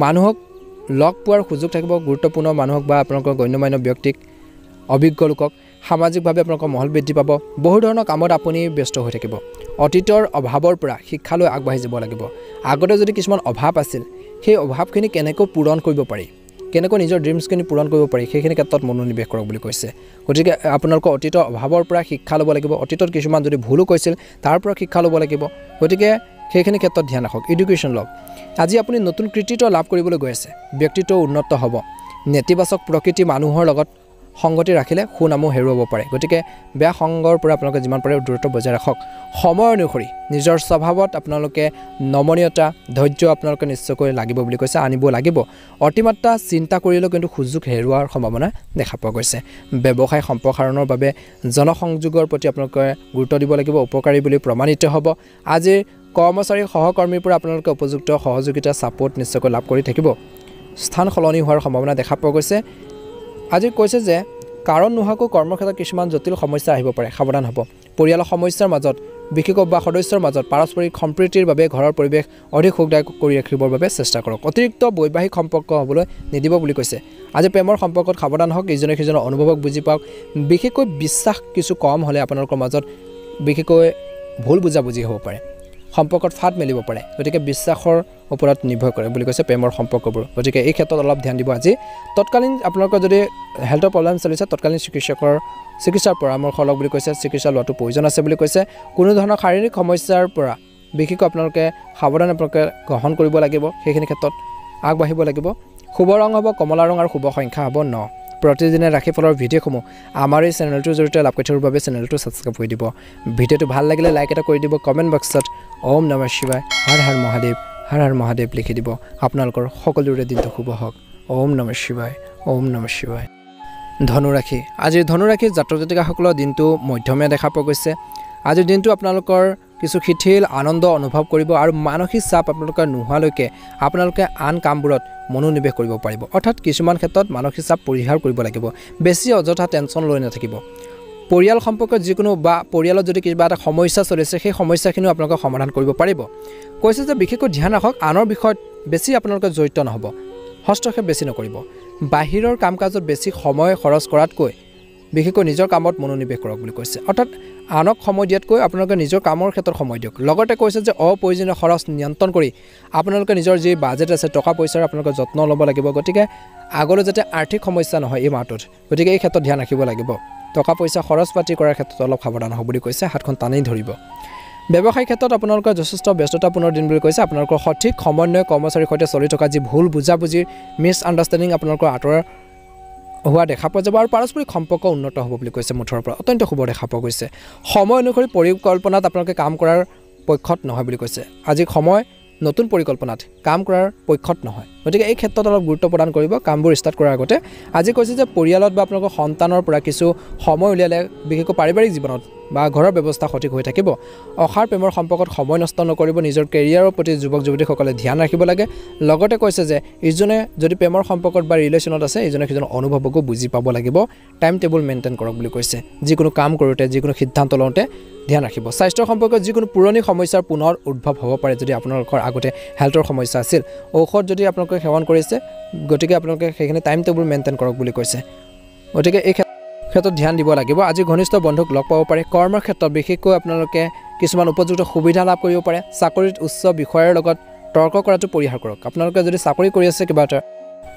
মানুহক লগ পোৱাৰ সুযোগ থাকিব গুৰুত্বপূৰ্ণ মানুহক বা আপোনালোকৰ গণ্যমান্য ব্যক্তিক অভিজ্ঞ লোকক সামাজিকভাৱে আপোনালোকৰ মহল বৃদ্ধি পাব বহু ধৰণৰ কামত আপুনি ব্যস্ত হৈ থাকিব অতীতৰ অভাৱৰ পৰা শিক্ষালৈ আগবাঢ়ি যাব লাগিব আগতে যদি কিছুমান অভাৱ আছিল সেই অভাৱখিনি কেনেকৈ পূৰণ কৰিব পাৰি কেনেকৈ নিজৰ ড্ৰিমছখিনি পূৰণ কৰিব পাৰি সেইখিনি ক্ষেত্ৰত মনোনিৱেশ কৰক বুলি কৈছে গতিকে আপোনালোকৰ অতীতৰ অভাৱৰ পৰা শিক্ষা ল'ব লাগিব অতীতত কিছুমান যদি ভুলো কৈছিল তাৰ পৰা শিক্ষা ল'ব লাগিব গতিকে সেইখিনি ক্ষেত্ৰত ধ্যান ৰাখক এডুকেশ্যন লওক আজি আপুনি নতুন কৃতিত্ব লাভ কৰিবলৈ গৈ আছে ব্যক্তিত্ব উন্নত হ'ব নেতিবাচক প্ৰকৃতি মানুহৰ লগত সংগতি ৰাখিলে সুনামো হেৰুৱাব পাৰে গতিকে বেয়া সংগৰ পৰা আপোনালোকে যিমান পাৰে দূৰত্ব বজাই ৰাখক সময় অনুসৰি নিজৰ স্বভাৱত আপোনালোকে নমনীয়তা ধৈৰ্য আপোনালোকে নিশ্চয়কৈ লাগিব বুলি কৈছে আনিব লাগিব অতিমাত্ৰা চিন্তা কৰিলেও কিন্তু সুযোগ হেৰুৱাৰ সম্ভাৱনা দেখা পোৱা গৈছে ব্যৱসায় সম্প্ৰসাৰণৰ বাবে জনসংযোগৰ প্ৰতি আপোনালোকে গুৰুত্ব দিব লাগিব উপকাৰী বুলি প্ৰমাণিত হ'ব আজি কৰ্মচাৰী সহকৰ্মীৰ পৰা আপোনালোকে উপযুক্ত সহযোগিতা ছাপোৰ্ট নিশ্চয়কৈ লাভ কৰি থাকিব স্থান সলনি হোৱাৰ সম্ভাৱনা দেখা পোৱা গৈছে আজি কৈছে যে কাৰণ নোহোৱাকৈ কৰ্মক্ষেত্ৰত কিছুমান জটিল সমস্যা আহিব পাৰে সাৱধান হ'ব পৰিয়ালৰ সমস্যাৰ মাজত বিশেষকৈ বা সদস্যৰ মাজত পাৰস্পৰিক সম্প্ৰীতিৰ বাবে ঘৰৰ পৰিৱেশ অধিক সুখদায়ক কৰি ৰাখিবৰ বাবে চেষ্টা কৰক অতিৰিক্ত বৈবাহিক সম্পৰ্ক হ'বলৈ নিদিব বুলি কৈছে আজি প্ৰেমৰ সম্পৰ্কত সাৱধান হওক ইজনে সিজনৰ অনুভৱক বুজি পাওক বিশেষকৈ বিশ্বাস কিছু কম হ'লে আপোনালোকৰ মাজত বিশেষকৈ ভুল বুজাবুজি হ'ব পাৰে সম্পৰ্কত ফাট মেলিব পাৰে গতিকে বিশ্বাসৰ ওপৰত নিৰ্ভৰ কৰে বুলি কৈছে প্ৰেমৰ সম্পৰ্কবোৰ গতিকে এই ক্ষেত্ৰত অলপ ধ্যান দিব আজি তৎকালীন আপোনালোকৰ যদি হেল্থৰ প্ৰব্লেম চলিছে তৎকালীন চিকিৎসাৰ পৰামৰ্শ লওক বুলি কৈছে চিকিৎসা লোৱাটো প্ৰয়োজন আছে বুলি কৈছে কোনো ধৰণৰ শাৰীৰিক সমস্যাৰ পৰা বিশেষকৈ আপোনালোকে সাৱধান আপোনালোকে গ্ৰহণ কৰিব লাগিব সেইখিনি ক্ষেত্ৰত আগবাঢ়িব লাগিব শুভ ৰং হ'ব কমলা ৰং আৰু শুভ সংখ্যা হ'ব 9 প্ৰতিদিনে ৰাশিফলৰ ভিডিঅ'সমূহ আমাৰ এই চেনেলটোৰ জৰিয়তে লাভ কৰি থকাৰ বাবে চেনেলটো ছাবস্ক্ৰাইব কৰি দিব ভিডিঅ'টো ভাল লাগিলে লাইক এটা কৰি দিব কমেণ্ট বক্সত ওম নমঃ শিৱায় হৰ হৰ মহাদেৱ লিখি দিব আপোনালোকৰ সকলোৰে দিনটো শুভ হওক ওম নমঃ শিৱায় ধনুৰাশি আজিৰ ধনুৰাশিৰ জাতক জাতিকাসকলৰ দিনটো মধ্যমীয়া দেখা পোৱা গৈছে আজিৰ দিনটো আপোনালোকৰ কিছু শিথিল আনন্দ অনুভৱ কৰিব আৰু মানসিক চাপ আপোনালোকৰ নোহোৱালৈকে আপোনালোকে আন কামবোৰত মনোনিৱেশ কৰিব পাৰিব অৰ্থাৎ কিছুমান ক্ষেত্ৰত মানসিক চাপ পৰিহাৰ কৰিব লাগিব বেছি অযথা টেনচন লৈ নাথাকিব পৰিয়াল সম্পৰ্কত যিকোনো বা পৰিয়ালত যদি কিবা এটা সমস্যা চলিছে সেই সমস্যাখিনিও আপোনালোকে সমাধান কৰিব পাৰিব কৈছে যে বিশেষকৈ ধ্যান ৰাখক আনৰ বিষয়ত বেছি আপোনালোকে জড়িত নহ'ব হস্তক্ষেপ বেছি নকৰিব বাহিৰৰ কাম কাজত বেছি সময় খৰচ কৰাতকৈ বিশেষকৈ নিজৰ কামত মনোনিৱেশ কৰক বুলি কৈছে অৰ্থাৎ আনক সময় দিয়াতকৈ আপোনালোকে নিজৰ কামৰ ক্ষেত্ৰত সময় দিয়ক লগতে কৈছে যে অপ্ৰয়োজনীয় খৰচ নিয়ন্ত্ৰণ কৰি আপোনালোকে নিজৰ যি বাজেট আছে টকা পইচাৰ আপোনালোকে যত্ন ল'ব লাগিব গতিকে আগলৈ যাতে আৰ্থিক সমস্যা নহয় এই মাহটোত গতিকে এই ক্ষেত্ৰত ধ্যান ৰাখিব লাগিব টকা পইচা খৰচ পাতি কৰাৰ ক্ষেত্ৰত অলপ সাৱধান হ'ব বুলি কৈছে হাতখন টানি ধৰিব ব্যৱসায়িক ক্ষেত্ৰত আপোনালোকৰ যথেষ্ট ব্যস্ততাপূৰ্ণ দিন বুলি কৈছে আপোনালোকৰ সঠিক সমন্বয় কৰ্মচাৰীৰ সৈতে চলি থকা যি ভুল বুজাবুজিৰ মিছ আণ্ডাৰষ্টেণ্ডিং আপোনালোকৰ আঁতৰ হোৱা দেখা পোৱা যাব আৰু পাৰস্পৰিক সম্পৰ্ক উন্নত হ'ব বুলি কৈছে মুঠৰ পৰা অত্যন্ত শুভ দেখা পোৱা গৈছে সময় অনুসৰি পৰিকল্পনাত আপোনালোকে কাম কৰাৰ পক্ষত নহয় বুলি কৈছে আজি সময় নতুন পৰিকল্পনাত কাম কৰাৰ পক্ষত নহয় গতিকে এই ক্ষেত্ৰত অলপ গুৰুত্ব প্ৰদান কৰিব কামবোৰ ষ্টাৰ্ট কৰাৰ আগতে আজি কৈছে যে পৰিয়ালত বা আপোনালোকৰ সন্তানৰ পৰা কিছু সময় উলিয়ালে বিশেষকৈ পাৰিবাৰিক জীৱনত বা ঘৰৰ ব্যৱস্থা সঠিক হৈ থাকিব অসাৰ প্ৰেমৰ সম্পৰ্কত সময় নষ্ট নকৰিব নিজৰ কেৰিয়াৰৰ প্ৰতি যুৱক যুৱতীসকলে ধ্যান ৰাখিব লাগে লগতে কৈছে যে ইজনে যদি প্ৰেমৰ সম্পৰ্কত বা ৰিলেশ্যনত আছে ইজনে সিজনৰ অনুভৱকো বুজি পাব লাগিব টাইম টেবুল মেইনটেইন কৰক বুলি কৈছে যিকোনো কাম কৰোঁতে যিকোনো সিদ্ধান্ত লওঁতে ধ্যান ৰাখিব স্বাস্থ্যৰ সম্পৰ্কত যিকোনো পুৰণি সমস্যাৰ পুনৰ উদ্ভৱ হ'ব পাৰে যদি আপোনালোকৰ আগতে হেল্থৰ সমস্যা আছিল ঔষধ যদি আপোনালোকে সেৱন কৰিছে গতিকে আপোনালোকে সেইখিনি টাইম টেবুল মেইনটেইন কৰক বুলি কৈছে গতিকে এই ক্ষেত্ৰত ধ্যান দিব লাগিব আজি ঘনিষ্ঠ বন্ধুক লগ পাব পাৰে কৰ্মৰ ক্ষেত্ৰত বিশেষকৈ আপোনালোকে কিছুমান উপযুক্ত সুবিধা লাভ কৰিব পাৰে চাকৰিত উচ্চ বিষয়াৰ লগত তৰ্ক কৰাটো পৰিহাৰ কৰক আপোনালোকে যদি চাকৰি কৰি আছে কিবা এটা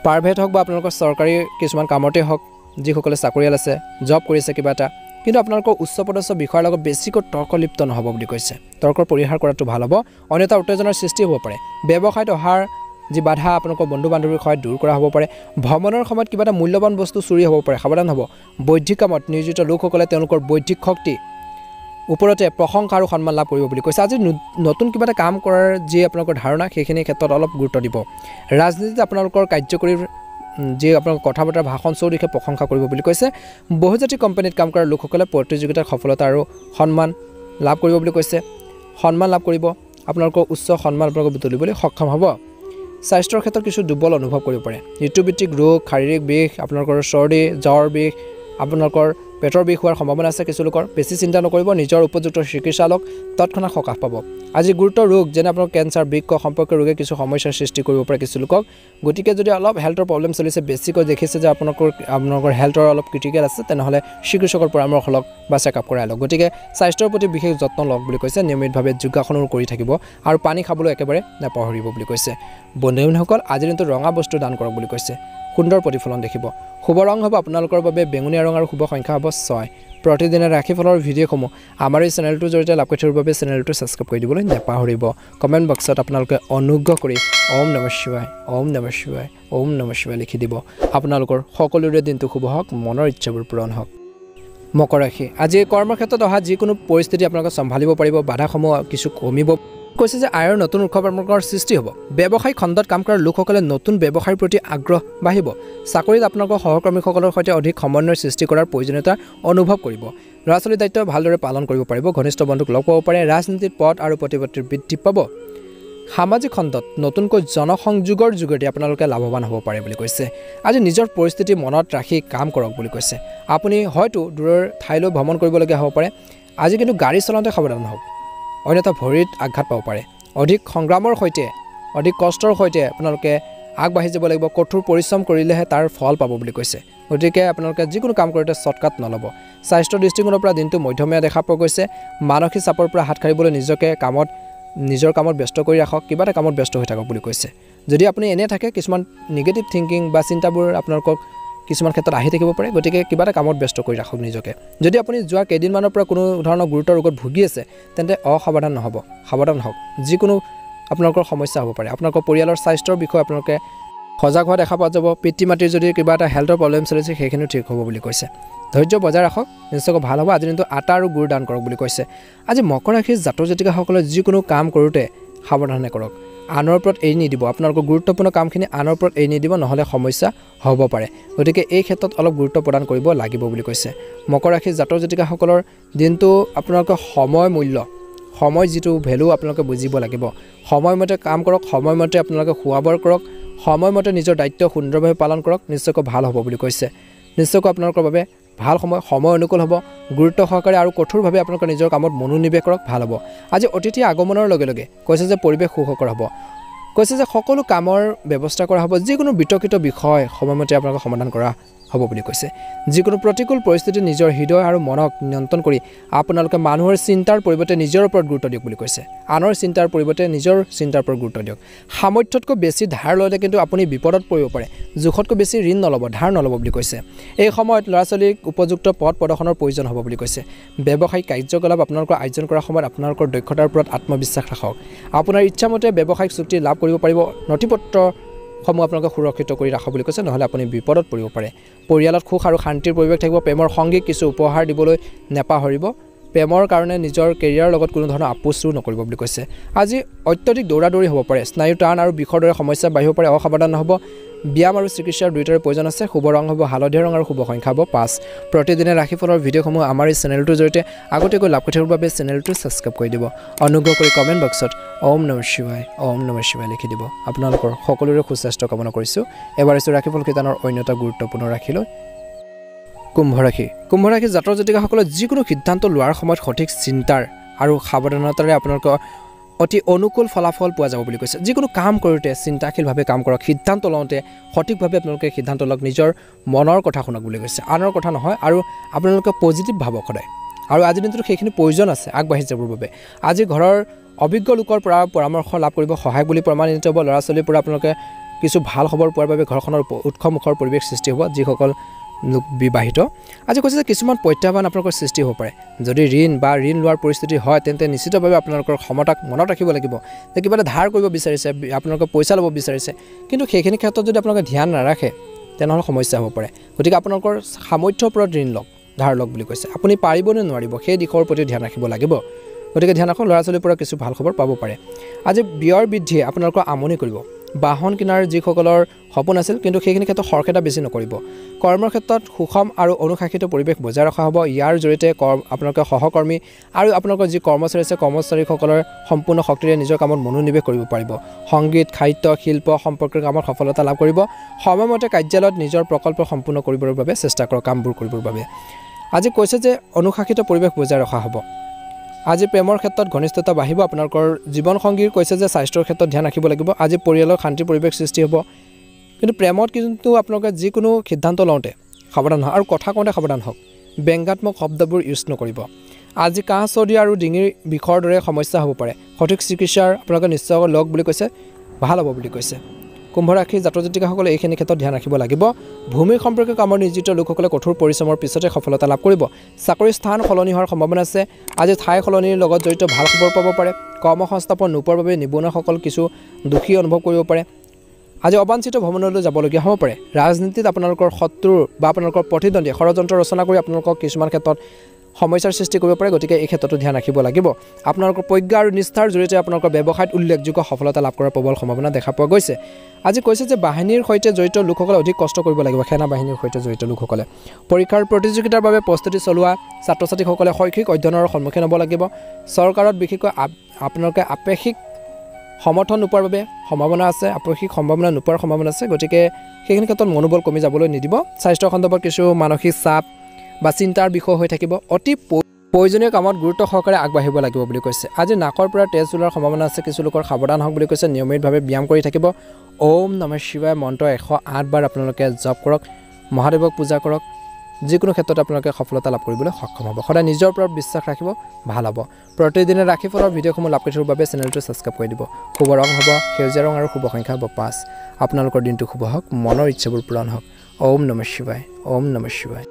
প্ৰাইভেট হওক বা আপোনালোকৰ চৰকাৰী কিছুমান কামতে হওক যিসকলে চাকৰিয়াল আছে জব কৰিছে কিবা এটা কিন্তু আপোনালোকৰ উচ্চ পদস্থ বিষয়াৰ লগত বেছিকৈ তৰ্ক লিপ্ত নহ'ব বুলি কৈছে তৰ্কৰ পৰিহাৰ কৰাটো ভাল হ'ব অন্য এটা উত্তেজনাৰ সৃষ্টি হ'ব পাৰে ব্যৱসায়ত অহাৰ যি বাধা আপোনালোকৰ বন্ধু বান্ধৱীৰ সহায়ত দূৰ কৰা হ'ব পাৰে ভ্ৰমণৰ সময়ত কিবা এটা মূল্যৱান বস্তু চুৰি হ'ব পাৰে সাৱধান হ'ব বৌদ্ধিক কামত নিয়োজিত লোকসকলে তেওঁলোকৰ বৌদ্ধিক শক্তি ওপৰতে প্ৰশংসা আৰু সন্মান লাভ কৰিব বুলি কৈছে আজি নতুন কিবা এটা কাম কৰাৰ যি আপোনালোকৰ ধাৰণা সেইখিনি ক্ষেত্ৰত অলপ গুৰুত্ব দিব ৰাজনীতিত আপোনালোকৰ কাৰ্যকৰী যি আপোনালোকৰ কথা বতৰা ভাষণ চৌদিশে প্ৰশংসা কৰিব বুলি কৈছে বহুজাতিক কোম্পানীত কাম কৰা লোকসকলে প্ৰতিযোগিতাৰ সফলতা আৰু সন্মান লাভ কৰিব বুলি কৈছে সন্মান লাভ কৰিব আপোনালোকৰ উচ্চ সন্মান আপোনালোকক তুলিবলৈ সক্ষম হ'ব স্বাস্থ্যৰ ক্ষেত্ৰত কিছু দুৰ্বল অনুভৱ কৰিব পাৰে ঋতুভিত্তিক ৰোগ শাৰীৰিক বিষ আপোনালোকৰ চৰ্দি জ্বৰ বিষ আপোনালোকৰ পেটৰ বিষ হোৱাৰ সম্ভাৱনা আছে কিছু লোকৰ বেছি চিন্তা নকৰিব নিজৰ উপযুক্ত চিকিৎসালয়ক তৎক্ষণাত সকাহ পাব আজি গুৰুতৰ ৰোগ যেনে আপোনাৰ কেঞ্চাৰ বৃক্ক সম্পৰ্কীয় ৰোগে কিছু সমস্যাৰ সৃষ্টি কৰিব পাৰে কিছু লোকক গতিকে যদি অলপ হেল্থৰ প্ৰব্লেম চলিছে বেছিকৈ দেখিছে যে আপোনালোকৰ হেল্থৰ অলপ ক্ৰিটিকেল আছে তেনেহ'লে চিকিৎসকৰ পৰামৰ্শ লওক বা চেকআপ কৰাই লওক গতিকে স্বাস্থ্যৰ প্ৰতি বিশেষ যত্ন লওক বুলি কৈছে নিয়মিতভাৱে যোগাসনো কৰি থাকিব আৰু পানী খাবলৈ একেবাৰে নাপাহৰিব বুলি কৈছে বন্ধুসকল আজিৰ দিনটোত ৰঙা বস্তু দান কৰক বুলি কৈছে সুন্দৰ প্ৰতিফলন দেখিব শুভ ৰং হ'ব আপোনালোকৰ বাবে বেঙুনীয়া ৰং আৰু শুভ সংখ্যা হ'ব হ'ব 6 প্ৰতিদিনে ৰাশিফলৰ ভিডিঅ'সমূহ আমাৰ এই চেনেলটোৰ জৰিয়তে লাভ কৰি থকাৰ বাবে চেনেলটো ছাবস্ক্ৰাইব কৰি দিবলৈ নাপাহৰিব কমেণ্ট বক্সত আপোনালোকে অনুগ্ৰহ কৰি ওম নমঃ শিৱায় ওম নমঃ শিৱায় ওম নমঃ শিৱায় লিখি দিব আপোনালোকৰ সকলোৰে দিনটো শুভ হওক মনৰ ইচ্ছাবোৰ পূৰণ হওক মকৰ ৰাশি আজি কৰ্মক্ষেত্ৰত অহা যিকোনো পৰিস্থিতি আপোনালোকে চম্ভালিব পাৰিব বাধাসমূহ কিছু কমিব কৈছে যে আয়ৰ নতুন উৎসৱ আপোনালোকৰ সৃষ্টি হ'ব ব্যৱসায়িক খণ্ডত কাম কৰা লোকসকলে নতুন ব্যৱসায়ৰ প্ৰতি আগ্ৰহ বাঢ়িব চাকৰিত আপোনালোকৰ সহকৰ্মীসকলৰ সৈতে অধিক সমন্বয় সৃষ্টি কৰাৰ প্ৰয়োজনীয়তা অনুভৱ কৰিব ল'ৰা-ছোৱালীৰ দায়িত্ব ভালদৰে পালন কৰিব পাৰিব ঘনিষ্ঠ বন্ধুক লগ পাব পাৰে ৰাজনীতিত পদ আৰু প্ৰতিপত্তিৰ বৃদ্ধি পাব সামাজিক খণ্ডত নতুনকৈ জনসংযোগৰ যোগেদি আপোনালোকে লাভৱান হ'ব পাৰে বুলি কৈছে আজি নিজৰ পৰিস্থিতি মনত ৰাখি কাম কৰক বুলি কৈছে আপুনি হয়তো দূৰৰ ঠাইলৈ ভ্ৰমণ কৰিবলগীয়া হ'ব পাৰে আজি কিন্তু গাড়ী চলাওঁতে সাৱধান হওক অন্যথা ভৰিত আঘাত পাব পাৰে অধিক সংগ্ৰামৰ সৈতে অধিক কষ্টৰ সৈতে আপোনালোকে আগবাঢ়ি যাব লাগিব কঠোৰ পৰিশ্ৰম কৰিলেহে তাৰ ফল পাব বুলি কৈছে গতিকে আপোনালোকে যিকোনো কাম কৰোঁতে শ্বৰ্টকাট নল'ব স্বাস্থ্যৰ দৃষ্টিকোণৰ পৰা দিনটো মধ্যমীয়া দেখা পোৱা গৈছে মানসিক চাপৰ পৰা হাত সাৰিবলৈ নিজৰ কামত ব্যস্ত কৰি ৰাখক কিবা এটা কামত ব্যস্ত হৈ থাকক বুলি কৈছে যদি আপুনি এনে থাকে কিছুমান নিগেটিভ থিংকিং বা চিন্তাবোৰ আপোনালোকক কিছুমান ক্ষেত্ৰত আহি থাকিব পাৰে গতিকে কিবা এটা কামত ব্যস্ত কৰি ৰাখক নিজকে যদি আপুনি যোৱা কেইদিনমানৰ পৰা কোনো ধৰণৰ গুৰুতৰ ৰোগত ভুগি আছে তেন্তে অসাৱধান নহ'ব সাৱধান হওক যিকোনো আপোনালোকৰ সমস্যা হ'ব পাৰে আপোনালোকৰ পৰিয়ালৰ স্বাস্থ্যৰ বিষয়ে আপোনালোকে সজাগ হোৱা দেখা পোৱা যাব পিতৃ মাতৃৰ যদি কিবা এটা হেল্থৰ প্ৰব্লেম চলিছে সেইখিনিও ঠিক হ'ব বুলি কৈছে ধৈৰ্য বজাই ৰাখক নিশ্চয়কৈ ভাল হ'ব আজি দিনটো আটা আৰু গুড় দান কৰক বুলি কৈছে আজি মকৰ ৰাশিৰ জাতক জাতিকাসকলে যিকোনো কাম কৰোঁতে সাৱধানে কৰক আনৰ ওপৰত এৰি নিদিব আপোনালোকৰ গুৰুত্বপূৰ্ণ কামখিনি আনৰ ওপৰত এৰি নিদিব নহ'লে সমস্যা হ'ব পাৰে গতিকে এই ক্ষেত্ৰত অলপ গুৰুত্ব প্ৰদান কৰিব লাগিব বুলি কৈছে মকৰ ৰাশিৰ জাতক জাতিকাসকলৰ দিনটো আপোনালোকৰ সময় যিটো ভেলু আপোনালোকে বুজিব লাগিব সময়মতে কাম কৰক সময়মতে আপোনালোকে খোৱা বোৱা কৰক সময়মতে নিজৰ দায়িত্ব সুন্দৰভাৱে পালন কৰক নিশ্চয়কৈ ভাল হ'ব বুলি কৈছে নিশ্চয়কৈ আপোনালোকৰ বাবে ভাল সময় অনুকূল হ'ব গুৰুত্ব সহকাৰে আৰু কঠোৰভাৱে আপোনালোকে নিজৰ কামত মনোনিৱেশ কৰক ভাল হ'ব আজি অতিথি আগমনৰ লগে লগে কৈছে যে পৰিৱেশ সুখকৰ হ'ব কৈছে যে সকলো কামৰ ব্যৱস্থা কৰা হ'ব যিকোনো বিতৰ্কিত বিষয় সময়মতে আপোনালোকে সমাধান কৰা হ'ব বুলি কৈছে যিকোনো প্ৰতিকূল পৰিস্থিতি নিজৰ হৃদয় আৰু মনক নিয়ন্ত্ৰণ কৰি আপোনালোকে মানুহৰ চিন্তাৰ পৰিৱৰ্তে নিজৰ ওপৰত গুৰুত্ব দিয়ক বুলি কৈছে আনৰ চিন্তাৰ পৰিৱৰ্তে নিজৰ চিন্তাৰ ওপৰত গুৰুত্ব দিয়ক সামৰ্থ্যতকৈ বেছি ধাৰ ল'লে কিন্তু আপুনি বিপদত পৰিব পাৰে জোখতকৈ বেছি ঋণ নল'ব ধাৰ নল'ব বুলি কৈছে এই সময়ত ল'ৰা-ছোৱালীক উপযুক্ত পথ প্ৰদৰ্শনৰ প্ৰয়োজন হ'ব বুলি কৈছে ব্যৱসায়িক কাৰ্যকলাপ আপোনালোকৰ আয়োজন কৰাৰ সময়ত আপোনালোকৰ দক্ষতাৰ ওপৰত আত্মবিশ্বাস ৰাখক আপোনাৰ ইচ্ছামতে ব্যৱসায়িক চুক্তি লাভ কৰিব পাৰিব নথিপত্ৰ সমূহ আপোনালোকে সুৰক্ষিত কৰি ৰাখক বুলি কৈছে নহ'লে আপুনি বিপদত পৰিব পাৰে পৰিয়ালত সুখ আৰু শান্তিৰ পৰিৱেশ থাকিব প্ৰেমৰ সংগীক কিছু উপহাৰ দিবলৈ নেপাহৰিব প্ৰেমৰ কাৰণে নিজৰ কেৰিয়াৰৰ লগত কোনো ধৰণৰ আপোচো নকৰিব বুলি কৈছে আজি অত্যধিক দৌৰাদৌৰি হ'ব পাৰে স্নায়ু টান আৰু বিষৰ দৰে সমস্যা বাঢ়িব পাৰে অসাৱধান নহ'ব ব্যায়াম আৰু চিকিৎসাৰ দুয়োটাৰে প্ৰয়োজন আছে শুভ ৰং হ'ব হালধীয়া ৰং আৰু শুভ সংখ্যা হ'ব 5 প্ৰতিদিনে ৰাশিফলৰ ভিডিঅ'সমূহ আমাৰ এই চেনেলটোৰ জৰিয়তে আগতীয়াকৈ লাভ কৰি থকাৰ বাবে চেনেলটো ছাবস্ক্ৰাইব কৰি দিব অনুগ্ৰহ কৰি কমেণ্ট বক্সত ওম নমঃ শিৱায় লিখি দিব আপোনালোকৰ সকলোৰে সুস্বাস্থ্য কামনা কৰিছোঁ এবাৰ আছোঁ ৰাশিফল শিতানৰ অন্য এটা গুৰুত্বপূৰ্ণ ৰাশিলৈ কুম্ভ ৰাশি জাতক জাতিকাসকলে যিকোনো সিদ্ধান্ত লোৱাৰ সময়ত সঠিক চিন্তাৰ আৰু সাৱধানতাৰে আপোনালোকৰ অতি অনুকূল ফলাফল পোৱা যাব বুলি কৈছে যিকোনো কাম কৰোঁতে চিন্তাশীলভাৱে কাম কৰক সিদ্ধান্ত লওঁতে সঠিকভাৱে আপোনালোকে সিদ্ধান্ত লওক নিজৰ মনৰ কথা শুনক বুলি কৈছে আনৰ কথা নহয় আৰু আপোনালোকে পজিটিভ ভাবক সদায় আৰু আজিৰ দিনটোত সেইখিনি প্ৰয়োজন আছে আগবাঢ়ি যাবৰ বাবে আজি ঘৰৰ অভিজ্ঞ লোকৰ পৰা পৰামৰ্শ লাভ কৰিব সহায় বুলি প্ৰমাণিত হ'ব ল'ৰা-ছোৱালীৰ পৰা আপোনালোকে কিছু ভাল খবৰ পোৱাৰ বাবে ঘৰখনৰ উৎসৱমুখৰ পৰিৱেশ সৃষ্টি হ'ব যিসকল লোক বিবাহিত আজি কৈছে যে কিছুমান প্ৰত্যাহ্বান আপোনালোকৰ সৃষ্টি হ'ব পাৰে যদি ঋণ লোৱাৰ পৰিস্থিতি হয় তেন্তে নিশ্চিতভাৱে আপোনালোকৰ ক্ষমতাক মনত ৰাখিব লাগিব যে কিবা এটা ধাৰ কৰিব বিচাৰিছে আপোনালোকে পইচা ল'ব বিচাৰিছে কিন্তু সেইখিনি ক্ষেত্ৰত যদি আপোনালোকে ধ্যান নাৰাখে তেনেহ'লে সমস্যা হ'ব পাৰে গতিকে আপোনালোকৰ সামৰ্থ্যৰ ওপৰত ঋণ লওক ধাৰ লওক বুলি কৈছে আপুনি পাৰিব নে নোৱাৰিব সেই দিশৰ প্ৰতি ধ্যান ৰাখিব লাগিব গতিকে ধ্যান ৰাখক ল'ৰা-ছোৱালীৰ পৰা কিছু ভাল খবৰ পাব পাৰে আজি ব্যয়ৰ বৃদ্ধিয়ে আপোনালোকৰ আমনি কৰিব বাহন কিনাৰ যিসকলৰ সপোন আছিল কিন্তু সেইখিনি ক্ষেত্ৰত খৰখেদা বেছি নকৰিব কৰ্মৰ ক্ষেত্ৰত সুষম আৰু অনুশাসিত পৰিৱেশ বজাই ৰখা হ'ব ইয়াৰ জৰিয়তে আপোনালোকে সহকৰ্মী আৰু আপোনালোকৰ যি কৰ্মচাৰী আছে কৰ্মচাৰীসকলৰ সম্পূৰ্ণ শক্তিৰে নিজৰ কামত মনোনিৱেশ কৰিব পাৰিব সংগীত সাহিত্য শিল্প সম্পৰ্কীয় কামত সফলতা লাভ কৰিব সময়মতে কাৰ্যালয়ত নিজৰ প্ৰকল্প সম্পূৰ্ণ কৰিবৰ বাবে চেষ্টা কৰক কামবোৰ কৰিবৰ বাবে আজি কৈছে যে অনুশাসিত পৰিৱেশ বজাই ৰখা হ'ব আজি প্ৰেমৰ ক্ষেত্ৰত ঘনিষ্ঠতা বাঢ়িব আপোনালোকৰ জীৱন সংগীৰ কৈছে যে স্বাস্থ্যৰ ক্ষেত্ৰত ধ্যান ৰাখিব লাগিব আজি পৰিয়ালৰ শান্তিৰ পৰিৱেশ সৃষ্টি হ'ব কিন্তু প্ৰেমত কিন্তু আপোনালোকে যিকোনো সিদ্ধান্ত লওঁতে সাৱধান হওক আৰু কথা কওঁতে সাৱধান হওক ব্যংগাত্মক শব্দবোৰ ইউজ নকৰিব আজি কাহ চৰ্দি আৰু ডিঙিৰ বিষৰ দৰে সমস্যা হ'ব পাৰে সঠিক চিকিৎসাৰ আপোনালোকে নিশ্চয় লওক বুলি কৈছে ভাল হ'ব বুলি কৈছে কুম্ভ ৰাশিৰ জাতক জাতিকাসকলে এইখিনি ক্ষেত্ৰত ধ্যান ৰাখিব লাগিব ভূমি সম্পৰ্কীয় কামৰ নিয়োজিত লোকসকলে কঠোৰ পৰিশ্ৰমৰ পিছতে সফলতা লাভ কৰিব চাকৰি স্থান সলনি হোৱাৰ সম্ভাৱনা আছে আজি ঠাই সলনিৰ লগত জড়িত ভাল খবৰ পাব পাৰে কৰ্মসংস্থাপন নোপোৱাৰ বাবে নিবনুৱাসকল কিছু দুখী অনুভৱ কৰিব পাৰে আজি অবাঞ্ছিত ভ্ৰমণলৈ যাবলগীয়া হ'ব পাৰে ৰাজনীতিত আপোনালোকৰ শত্ৰু বা আপোনালোকৰ প্ৰতিদ্বন্দ্বী ষড়যন্ত্ৰ ৰচনা কৰি আপোনালোকক কিছুমান ক্ষেত্ৰত সমস্যাৰ সৃষ্টি কৰিব পাৰে গতিকে এই ক্ষেত্ৰতো ধ্যান ৰাখিব লাগিব আপোনালোকৰ প্ৰজ্ঞা আৰু নিষ্ঠাৰ জৰিয়তে আপোনালোকৰ ব্যৱসায়ত উল্লেখযোগ্য সফলতা লাভ কৰাৰ প্ৰবল সম্ভাৱনা দেখা পোৱা গৈছে আজি কৈছে যে বাহিনীৰ সৈতে জড়িত লোকসকলে অধিক কষ্ট কৰিব লাগিব সেনা বাহিনীৰ সৈতে জড়িত লোকসকলে পৰীক্ষাৰ প্ৰতিযোগিতাৰ বাবে প্ৰস্তুতি চলোৱা ছাত্ৰ ছাত্ৰীসকলে শৈক্ষিক অধ্যয়নৰ সন্মুখীন হ'ব লাগিব চৰকাৰত বিশেষকৈ আপোনালোকে আপেক্ষিক সমৰ্থন নোপোৱাৰ বাবে সম্ভাৱনা আছে আপেক্ষিক সম্ভাৱনা নোপোৱাৰ সম্ভাৱনা আছে গতিকে সেইখিনি ক্ষেত্ৰত মনোবল কমি যাবলৈ নিদিব স্বাস্থ্য খণ্ডত কিছু মানসিক চাপ বা চিন্তাৰ বিষয় হৈ থাকিব অতি প্ৰয়োজনীয় কামত গুৰুত্ব সহকাৰে আগবাঢ়িব লাগিব বুলি কৈছে আজি নাকৰ পৰা তেজ ওলোৱাৰ সম্ভাৱনা আছে কিছু লোকৰ সাৱধান হওক বুলি কৈছে নিয়মিতভাৱে ব্যায়াম কৰি থাকিব ওম নমঃ শিৱায় মন্ত্ৰ 108 বাৰ আপোনালোকে জপ কৰক মহাদেৱক পূজা কৰক যিকোনো ক্ষেত্ৰত আপোনালোকে সফলতা লাভ কৰিবলৈ সক্ষম হ'ব সদায় নিজৰ ওপৰত বিশ্বাস ৰাখিব ভাল হ'ব প্ৰতিদিনে ৰাশিফলৰ ভিডিঅ'সমূহ লাভ কৰি থকাৰ বাবে চেনেলটো ছাবস্ক্ৰাইব কৰি দিব শুভ ৰং হ'ব সেউজীয়া ৰং আৰু শুভ সংখ্যা হ'ব 5 আপোনালোকৰ দিনটো শুভ হওক মনৰ ইচ্ছাবোৰ পূৰণ হওক ওম নমঃ শিৱায় ওম নমঃ শিৱায়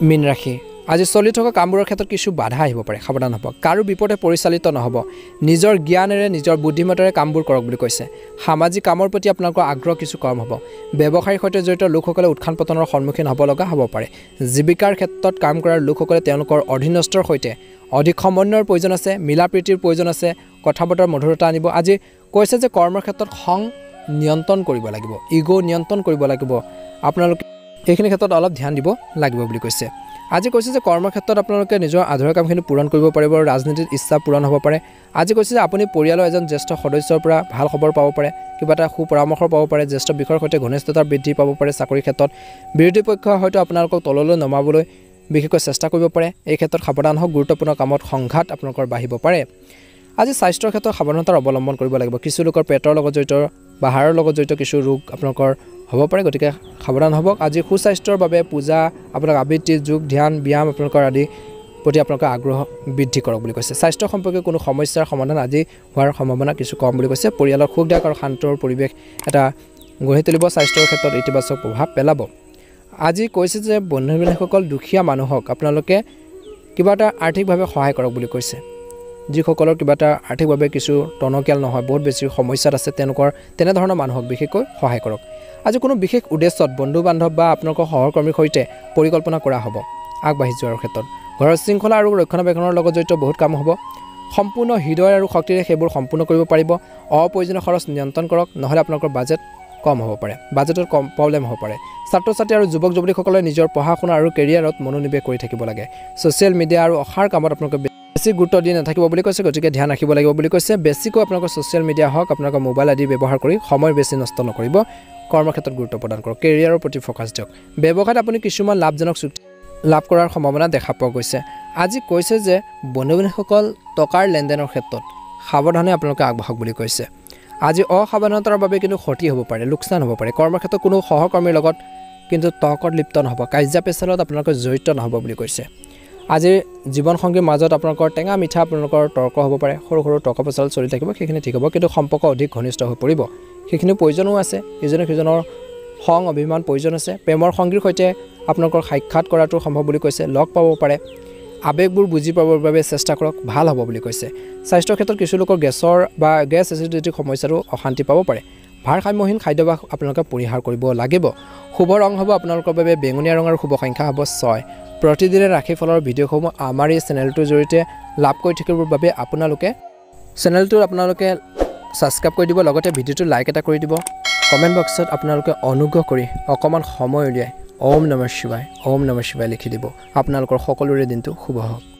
মীন ৰাশি আজি চলি থকা কামবোৰৰ ক্ষেত্ৰত কিছু বাধা আহিব পাৰে সাৱধান হ'ব কাৰো বিপদে পৰিচালিত নহ'ব নিজৰ জ্ঞানেৰে নিজৰ বুদ্ধিমত্তাৰে কামবোৰ কৰক বুলি কৈছে সামাজিক কামৰ প্ৰতি আপোনালোকৰ আগ্ৰহ কিছু কম হ'ব ব্যৱসায়ৰ সৈতে জড়িত লোকসকলে উত্থান পতনৰ সন্মুখীন হ'ব লগা হ'ব পাৰে জীৱিকাৰ ক্ষেত্ৰত কাম কৰাৰ লোকসকলে তেওঁলোকৰ অধীনস্থৰ সৈতে অধিক সমন্বয়ৰ প্ৰয়োজন আছে মিলা প্ৰীতিৰ প্ৰয়োজন আছে কথা বতৰাৰ মধুৰতা আনিব আজি কৈছে যে কৰ্মৰ ক্ষেত্ৰত খং নিয়ন্ত্ৰণ কৰিব লাগিব ইগো নিয়ন্ত্ৰণ কৰিব লাগিব আপোনালোকে এইখিনি ক্ষেত্ৰত অলপ ধ্যান দিব লাগিব বুলি কৈছে আজি কৈছে যে কৰ্মক্ষেত্ৰত আপোনালোকে নিজৰ আধৰুৱা কামখিনি পূৰণ কৰিব পাৰিব আৰু ৰাজনীতিত ইচ্ছা পূৰণ হ'ব পাৰে আজি কৈছে যে আপুনি পৰিয়ালৰ এজন জ্যেষ্ঠ সদস্যৰ পৰা ভাল খবৰ পাব পাৰে কিবা এটা সুপৰামৰ্শ পাব পাৰে জ্যেষ্ঠ বিষয়ৰ সৈতে ঘনিষ্ঠতা বৃদ্ধি পাব পাৰে চাকৰিৰ ক্ষেত্ৰত বিৰোধী পক্ষই হয়তো আপোনালোকক তললৈ নমাবলৈ বিশেষকৈ চেষ্টা কৰিব পাৰে এই ক্ষেত্ৰত সাৱধান হওক গুৰুত্বপূৰ্ণ কামত সংঘাত আপোনালোকৰ বাঢ়িব পাৰে আজি স্বাস্থ্যৰ ক্ষেত্ৰত সাৱধানতাৰ অৱলম্বন কৰিব লাগিব কিছু লোকৰ পেটৰ লগত জড়িত বা হাড়ৰ লগত জড়িত কিছু ৰোগ আপোনালোকৰ হ'ব পাৰে গতিকে সাৱধান হ'ব আজি সুস্বাস্থ্যৰ বাবে পূজা আপোনালোক আবৃত্তি যোগ ধ্যান ব্যায়াম আপোনালোকৰ আদি প্ৰতি আপোনালোকৰ আগ্ৰহ বৃদ্ধি কৰক বুলি কৈছে স্বাস্থ্য সম্পৰ্কীয় কোনো সমস্যাৰ সমাধান আজি হোৱাৰ সম্ভাৱনা কিছু কম বুলি কৈছে পৰিয়ালৰ সুখদায়ক আৰু শান্তৰ পৰিৱেশ এটা গঢ়ি তুলিব স্বাস্থ্যৰ ক্ষেত্ৰত ইতিবাচক প্ৰভাৱ পেলাব আজি কৈছে যে বন্ধু বান্ধৱীসকল দুখীয়া মানুহক আপোনালোকে কিবা এটা আৰ্থিকভাৱে সহায় কৰক বুলি কৈছে যিসকলৰ কিবা এটা আৰ্থিকভাৱে কিছু টনকিয়াল নহয় বহুত বেছি সমস্যাত আছে তেওঁলোকৰ তেনেধৰণৰ মানুহক বিশেষকৈ সহায় কৰক আজি কোনো বিশেষ উদ্দেশ্যত বন্ধু বান্ধৱ বা আপোনালোকৰ সহকৰ্মীৰ সৈতে পৰিকল্পনা কৰা হ'ব আগবাঢ়ি যোৱাৰ ক্ষেত্ৰত ঘৰৰ শৃংখলা আৰু ৰক্ষণাবেক্ষণৰ লগত জড়িত বহুত কাম হ'ব সম্পূৰ্ণ হৃদয় আৰু শক্তিৰে সেইবোৰ সম্পূৰ্ণ কৰিব পাৰিব অপ্ৰয়োজনীয় খৰচ নিয়ন্ত্ৰণ কৰক নহ'লে আপোনালোকৰ বাজেট কম হ'ব পাৰে বাজেটত কম প্ৰব্লেম হ'ব পাৰে ছাত্ৰ ছাত্ৰী আৰু যুৱক যুৱতীসকলে নিজৰ পঢ়া শুনা আৰু কেৰিয়াৰত মনোনিৱেশ কৰি থাকিব লাগে ছ'চিয়েল মিডিয়া আৰু অসাৰ কামত আপোনালোকে বেছি গুৰুত্ব দি নাথাকিব বুলি কৈছে গতিকে ধ্যান ৰাখিব লাগিব বুলি কৈছে বেছিকৈ আপোনালোকৰ ছ'চিয়েল মিডিয়া হওক আপোনালোকৰ মোবাইল আদি ব্যৱহাৰ কৰি সময় বেছি নষ্ট নকৰিব কৰ্মক্ষেত্ৰত গুৰুত্ব প্ৰদান কৰক কেৰিয়াৰৰ প্ৰতি ফ'কাছ দিয়ক ব্যৱসায়ত আপুনি কিছুমান লাভজনক চুক্তি লাভ কৰাৰ সম্ভাৱনা দেখা পোৱা গৈছে আজি কৈছে যে বন্ধু বান্ধৱীসকল টকাৰ লেনদেনৰ ক্ষেত্ৰত সাৱধানে আপোনালোকে আগবাঢ়ক বুলি কৈছে আজি অসাৱধানতাৰ বাবে কিন্তু ক্ষতি হ'ব পাৰে লোকচান হ'ব পাৰে কৰ্মক্ষেত্ৰত কোনো সহকৰ্মীৰ লগত কিন্তু তৰ্কত লিপ্ত নহ'ব কাজিয়া পেচালত আপোনালোকে জড়িত নহ'ব বুলি কৈছে আজি জীৱনসংগীৰ মাজত আপোনালোকৰ টেঙা মিঠা আপোনালোকৰ তৰ্ক হ'ব পাৰে সৰু সৰু টৰ্ক পেচাল চলি থাকিব সেইখিনি ঠিক হ'ব কিন্তু সম্পৰ্ক অধিক ঘনিষ্ঠ হৈ পৰিব সেইখিনি প্ৰয়োজনো আছে ইজনে সিজনৰ খং অভিমান প্ৰয়োজন আছে প্ৰেমৰ সংগীৰ সৈতে আপোনালোকৰ সাক্ষাৎ কৰাটো সম্ভৱ বুলি কৈছে লগ পাব পাৰে আবেগবোৰ বুজি পাবৰ বাবে চেষ্টা কৰক ভাল হ'ব বুলি কৈছে স্বাস্থ্যৰ ক্ষেত্ৰত কিছু লোকৰ গেছ এচিডিটিৰ সমস্যাৰো অশান্তি পাব পাৰে ভাৰসাম্যহীন খাদ্যাভ্যাস আপোনালোকে পৰিহাৰ কৰিব লাগিব শুভ ৰং হ'ব আপোনালোকৰ বাবে বেঙুনীয়া ৰং আৰু শুভ সংখ্যা হ'ব 6 প্ৰতিদিনে ৰাশিফলৰ ভিডিঅ'সমূহ আমাৰ এই চেনেলটোৰ জৰিয়তে লাভ কৰি থাকিবৰ বাবে আপোনালোকে ছাবস্ক্ৰাইব কৰি দিব লগতে ভিডিঅ'টো লাইক এটা কৰি দিব কমেণ্ট বক্সত আপোনালোকে অনুগ্ৰহ কৰি অকণমান সময় উলিয়াই ওম নমঃ শিৱায় লিখি দিব আপোনালোকৰ সকলোৰে দিনটো শুভ হওক